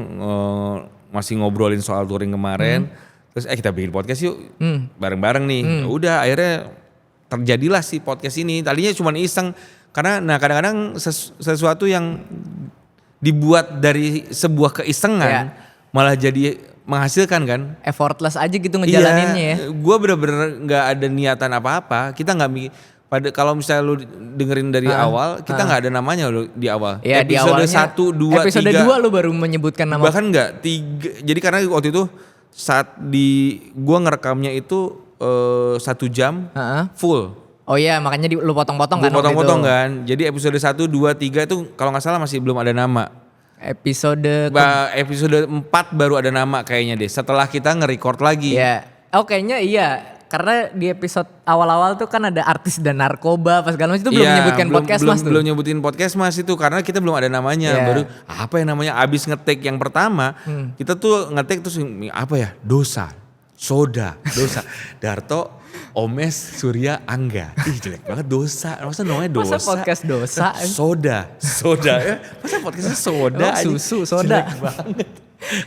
masih ngobrolin soal touring kemarin. Terus kita bikin podcast yuk bareng-bareng nih. Udah akhirnya terjadilah si podcast ini. Tadinya cuma iseng karena kadang-kadang sesuatu yang dibuat dari sebuah keisengan malah jadi menghasilkan kan. Effortless aja gitu ngejalaninnya ya. Gue bener-bener nggak ada niatan apa-apa. Kita nggak kalau misalnya lu dengerin dari awal, kita nggak ada namanya lo di awal. Ya, episode 1, 2, 3. Episode 2 lu baru menyebutkan nama. Bahkan nggak 3. Jadi karena waktu itu saat gue ngerekamnya itu 1 jam full. Oh iya, makanya lu potong-potong kan. Potong-potong kan. Jadi episode 1, 2, 3 itu kalau nggak salah masih belum ada nama. Episode 4 baru ada nama kayaknya deh. Setelah kita nge-record lagi. Iya. Oh kayaknya iya. Karena di episode awal-awal tuh kan ada artis dan narkoba pas segala macam itu belum menyebutkan podcast mas tuh. Belum nyebutin podcast mas itu karena kita belum ada namanya. Baru apa yang namanya abis ngetik yang pertama kita tuh ngetik terus apa ya dosa. Darto Omes Surya Angga. Ih jelek banget, dosa. Masa namanya dosa? Masa podcast dosa? Soda ya. Masa podcastnya soda aja? Susu, soda. Jelek banget.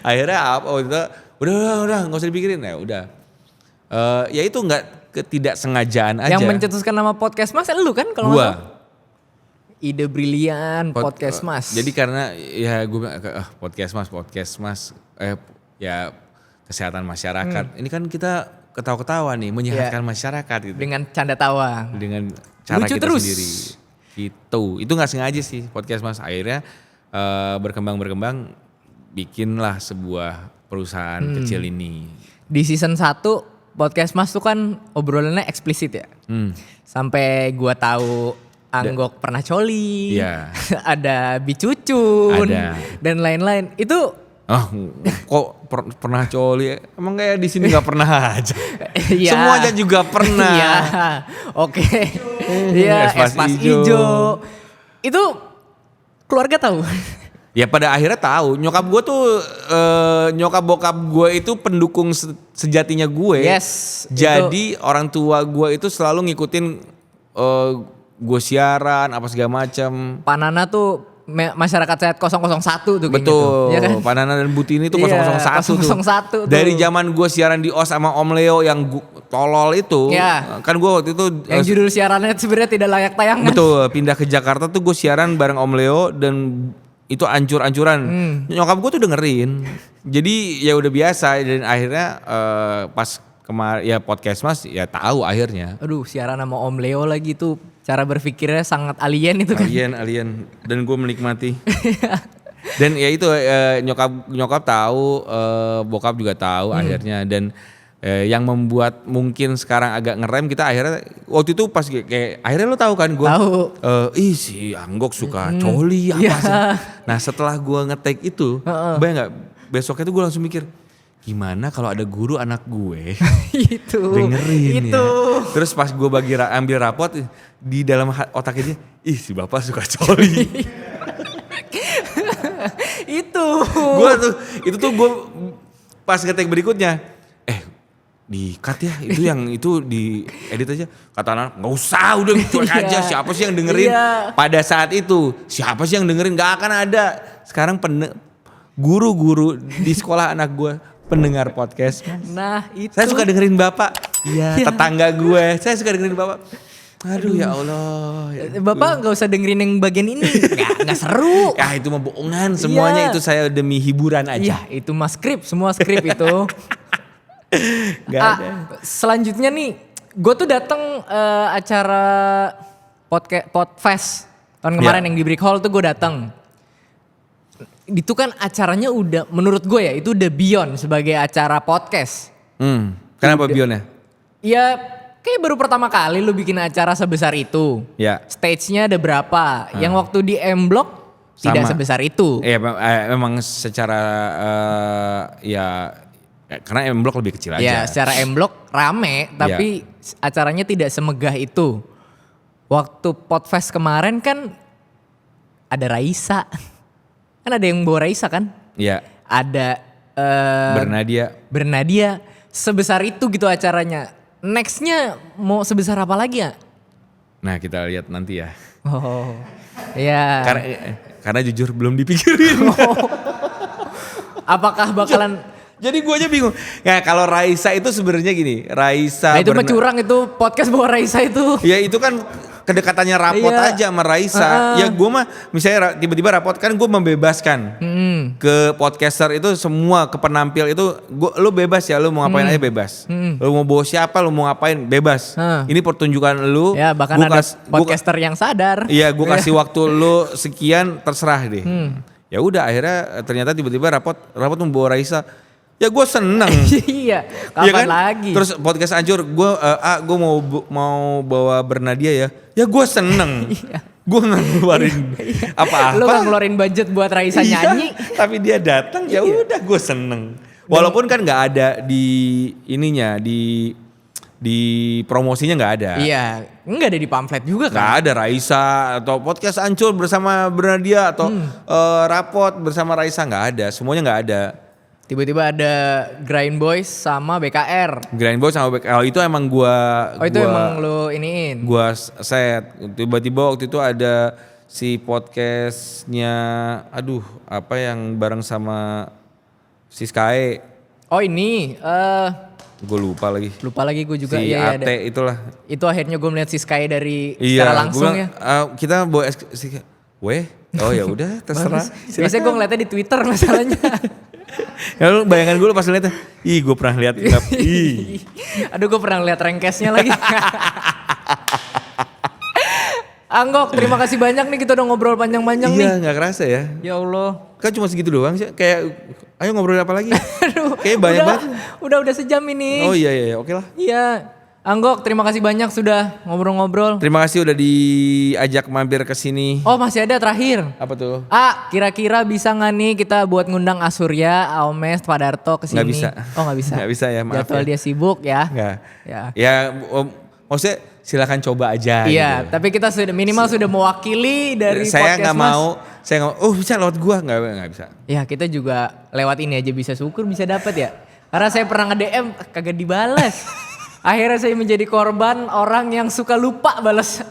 Akhirnya apa? Udah gak usah dipikirin ya udah. Ya itu gak ketidaksengajaan aja. Yang mencetuskan nama podcast Mas lu kan kalau Gua. nggak salah? Ide brilian podcast Mas. Jadi karena ya gue podcast Mas ya kesehatan masyarakat. Ini kan kita ketawa-ketawa nih menyehatkan masyarakat gitu. Dengan canda tawa. Dengan cara Lucu kita terus. sendiri. Gitu. Itu gak sengaja sih podcast Mas. Akhirnya berkembang bikinlah sebuah perusahaan kecil ini. Di season 1 podcast Mas tuh kan obrolannya eksplisit ya. Sampai gua tahu Anggok pernah coli, Iya. ada bicucun, Ada. dan lain-lain. Itu Kok pernah coli? Emang kayak di sini nggak pernah aja. Iya. Semuanya juga pernah. Iya, oke. Iya, es pas hijau. Itu keluarga tahu. Ya pada akhirnya tahu. Nyokap gue tuh nyokap bokap gue itu pendukung sejatinya gue. Yes. Jadi orang tua gue itu selalu ngikutin gue siaran apa segala macam. Panana tuh masyarakat sehat 001 tuh kayaknya. Betul. Tuh, ya kan? Panana dan Butini itu Iya, 001 tuh. 001 tuh. Dari zaman gue siaran di OS sama Om Leo yang tolol itu. Iya. Kan gue waktu itu Yang judul siarannya sebenarnya tidak layak tayangan. betul, pindah ke Jakarta tuh gue siaran bareng Om Leo dan itu ancur-ancuran. Nyokap gue tuh dengerin. Jadi ya udah biasa dan akhirnya pas kemarin ya podcast Mas ya tahu akhirnya. Aduh, siaran sama Om Leo lagi tuh cara berpikirnya sangat alien itu kan. Alien dan gue menikmati. Dan ya itu nyokap tahu, bokap juga tahu akhirnya dan yang membuat mungkin sekarang agak ngerem kita akhirnya waktu itu pas kayak akhirnya lo tahu kan gue si Anggok suka coli apa sih. Nah setelah gue nge-take itu bayang gak besoknya tuh gue langsung mikir gimana kalau ada guru anak gue itu dengerin itu. Ya. Terus pas gue ambil rapot di dalam otaknya dia, ih si bapak suka coli. itu tuh gue pas ngetek berikutnya, di-cut ya itu yang itu di edit aja. Kata anak nggak usah udah cuek aja siapa sih yang dengerin. Pada saat itu siapa sih yang dengerin gak akan ada. Sekarang guru-guru di sekolah anak gue pendengar podcast. Nah itu. Saya suka dengerin bapak. Iya tetangga gue. Saya suka dengerin bapak. Aduh ya Allah. Ya Bapak gak usah dengerin yang bagian ini. Gak seru. Ya itu mah bohongan. Semuanya itu saya demi hiburan aja. Iya itu mah skrip. Semua skrip itu. Gak ada. Selanjutnya nih. Gue tuh dateng acara Podfest tahun kemarin yang di Brick Hall tuh gue dateng. Itu kan acaranya udah menurut gue ya itu udah beyond sebagai acara podcast. Kenapa beyondnya? Ya kayak baru pertama kali lu bikin acara sebesar itu. Ya. Stage-nya ada berapa? Yang waktu di M Block tidak sebesar itu. Iya memang secara karena M Block lebih kecil aja. Ya secara M Block rame tapi acaranya tidak semegah itu. Waktu Podfest kemarin kan ada Raisa. Kan ada yang bawa Raisa kan? Iya. Ada Bernadia. Sebesar itu gitu acaranya. Nextnya mau sebesar apa lagi ya? Nah kita lihat nanti ya. Oh, ya. Karena jujur belum dipikirin. Apakah bakalan? Jadi gue aja bingung. Ya kalau Raisa itu sebenarnya gini. Raisa. Nah itu mah curang itu podcast bawa Raisa itu. Ya itu kan kedekatannya rapot aja sama Raisa. Ya gue mah misalnya tiba-tiba rapot kan gue membebaskan ke podcaster itu semua ke penampil itu lu bebas ya lu mau ngapain aja bebas. Lu mau bawa siapa lu mau ngapain bebas. Ini pertunjukan lu. Ya bahkan ada podcaster yang sadar. Iya gue kasih waktu lu sekian terserah deh. Ya udah akhirnya ternyata tiba-tiba rapot membawa Raisa. Ya gue seneng. Iya, kapan kan? lagi? Terus podcast hancur, gue mau bawa Bernadia ya. Ya gue seneng. Gue nggak ngeluarin apa-apa. Lu nggak ngeluarin budget buat Raisa nyanyi. Tapi dia datang ya udah gue seneng. Walaupun kan nggak ada di ininya di promosinya nggak ada. Iya, nggak ada di pamflet juga kan? Nggak ada Raisa atau podcast hancur bersama Bernadia atau rapot bersama Raisa nggak ada. Semuanya nggak ada. Tiba-tiba ada Grind Boys sama BKR. Grind Boys sama BKR itu emang Itu emang lo iniin. Gua set. Tiba-tiba waktu itu ada si podcastnya, apa yang bareng sama si Sky. Oh ini, Gue lupa lagi gue juga. si Iya, AT ada. itulah. Itu akhirnya gue melihat si Sky dari secara langsung ya. Kita bawa oh ya udah terserah. Biasanya gue ngeliatnya di Twitter masalahnya. Ya lu bayangan gue pas liatnya, gue pernah lihat. Aduh gue pernah lihat rankesnya lagi. Anggok, terima kasih banyak nih kita udah ngobrol panjang-panjang nih. Iya gak kerasa ya. Ya Allah. Kan cuma segitu doang sih. Kayak ayo ngobrol apa lagi. Aduh, kayak banyak banget. Udah sejam ini. Oh iya oke lah. Iya. Anggok, terima kasih banyak sudah ngobrol-ngobrol. Terima kasih udah diajak mampir ke sini. Oh masih ada terakhir. Apa tuh? Kira-kira bisa nggak nih kita buat ngundang Asurya, Aomes, Pak Darto ke sini? Nggak bisa. Oh nggak bisa. Nggak bisa ya, maaf Jadwal ya. dia sibuk ya. Nggak. Ya. Maksudnya silakan coba aja. Iya, gitu. tapi kita sudah mewakili dari saya podcast nggak Mas. mau. Saya nggak. Bisa lewat gua nggak bisa. Ya kita juga lewat ini aja bisa syukur bisa dapat ya. Karena saya pernah nge-DM kagak dibales. Akhirnya saya menjadi korban orang yang suka lupa balas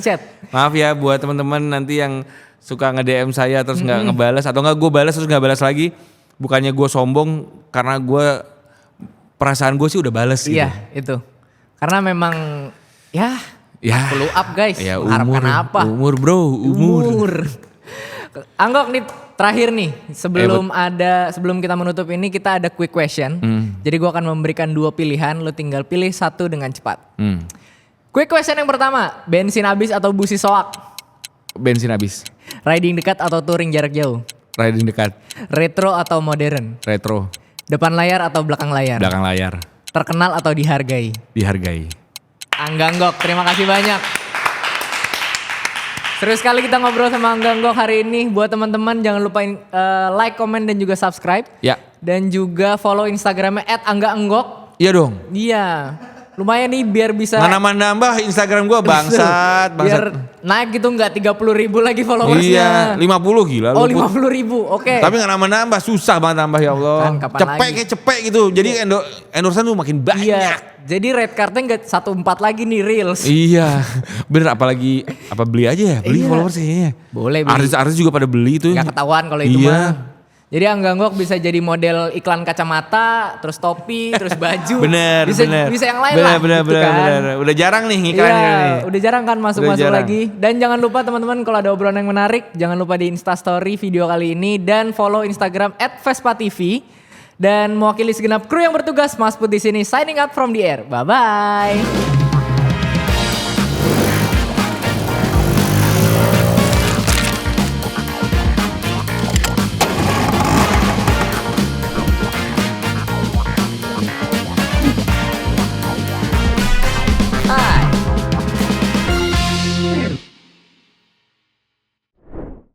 chat. Maaf ya buat teman-teman nanti yang suka nge-DM saya terus nggak ngebalas atau nggak gue balas terus nggak balas lagi. Bukannya gue sombong karena perasaan gue sih udah balas gitu. Iya itu. Karena memang ya follow up guys. Ya, Mengharapkan apa? Umur bro, umur. Anggok nih terakhir nih sebelum kita menutup ini kita ada quick question. Jadi gua akan memberikan 2 pilihan, lu tinggal pilih satu dengan cepat. Quick question yang pertama, bensin habis atau busi soak? Bensin habis. Riding dekat atau touring jarak jauh? Riding dekat. Retro atau modern? Retro. Depan layar atau belakang layar? Belakang layar. Terkenal atau dihargai? Dihargai. Angga Anggok, terima kasih banyak. Seru sekali kita ngobrol sama Angga Anggok hari ini. Buat teman-teman jangan lupain like, comment dan juga subscribe. Ya. Dan juga follow Instagramnya @anggaanggok. Iya dong. Iya. Lumayan nih biar bisa Nambah Instagram gue bangsat. Biar naik gitu nggak 30.000 lagi followersnya. Iya 50 gila. Oh 50.000 oke. Tapi gak nambah susah banget nambah ya Allah. Kan, kapan Cepet gitu. Jadi endorsean tuh makin banyak. Iya. Jadi red cardnya nggak 14 lagi nih reels. Iya. Bener apalagi beli aja ya. Beli Iya. followers kayaknya. Boleh beli. Artis-artis juga pada beli tuh. Nggak ketahuan kalau itu Iya. mah. Jadi Angga Anggok bisa jadi model iklan kacamata, terus topi, terus baju. Bener. Bisa yang lain lah. Bener. Gitu. Udah jarang nih iklannya Iya, nih. udah jarang kan masuk-masuk jarang. lagi. Dan jangan lupa teman-teman kalau ada obrolan yang menarik, jangan lupa di Instastory video kali ini dan follow Instagram @vespatv. Dan mewakili segenap kru yang bertugas, Mas Put di sini signing out from the air. Bye bye.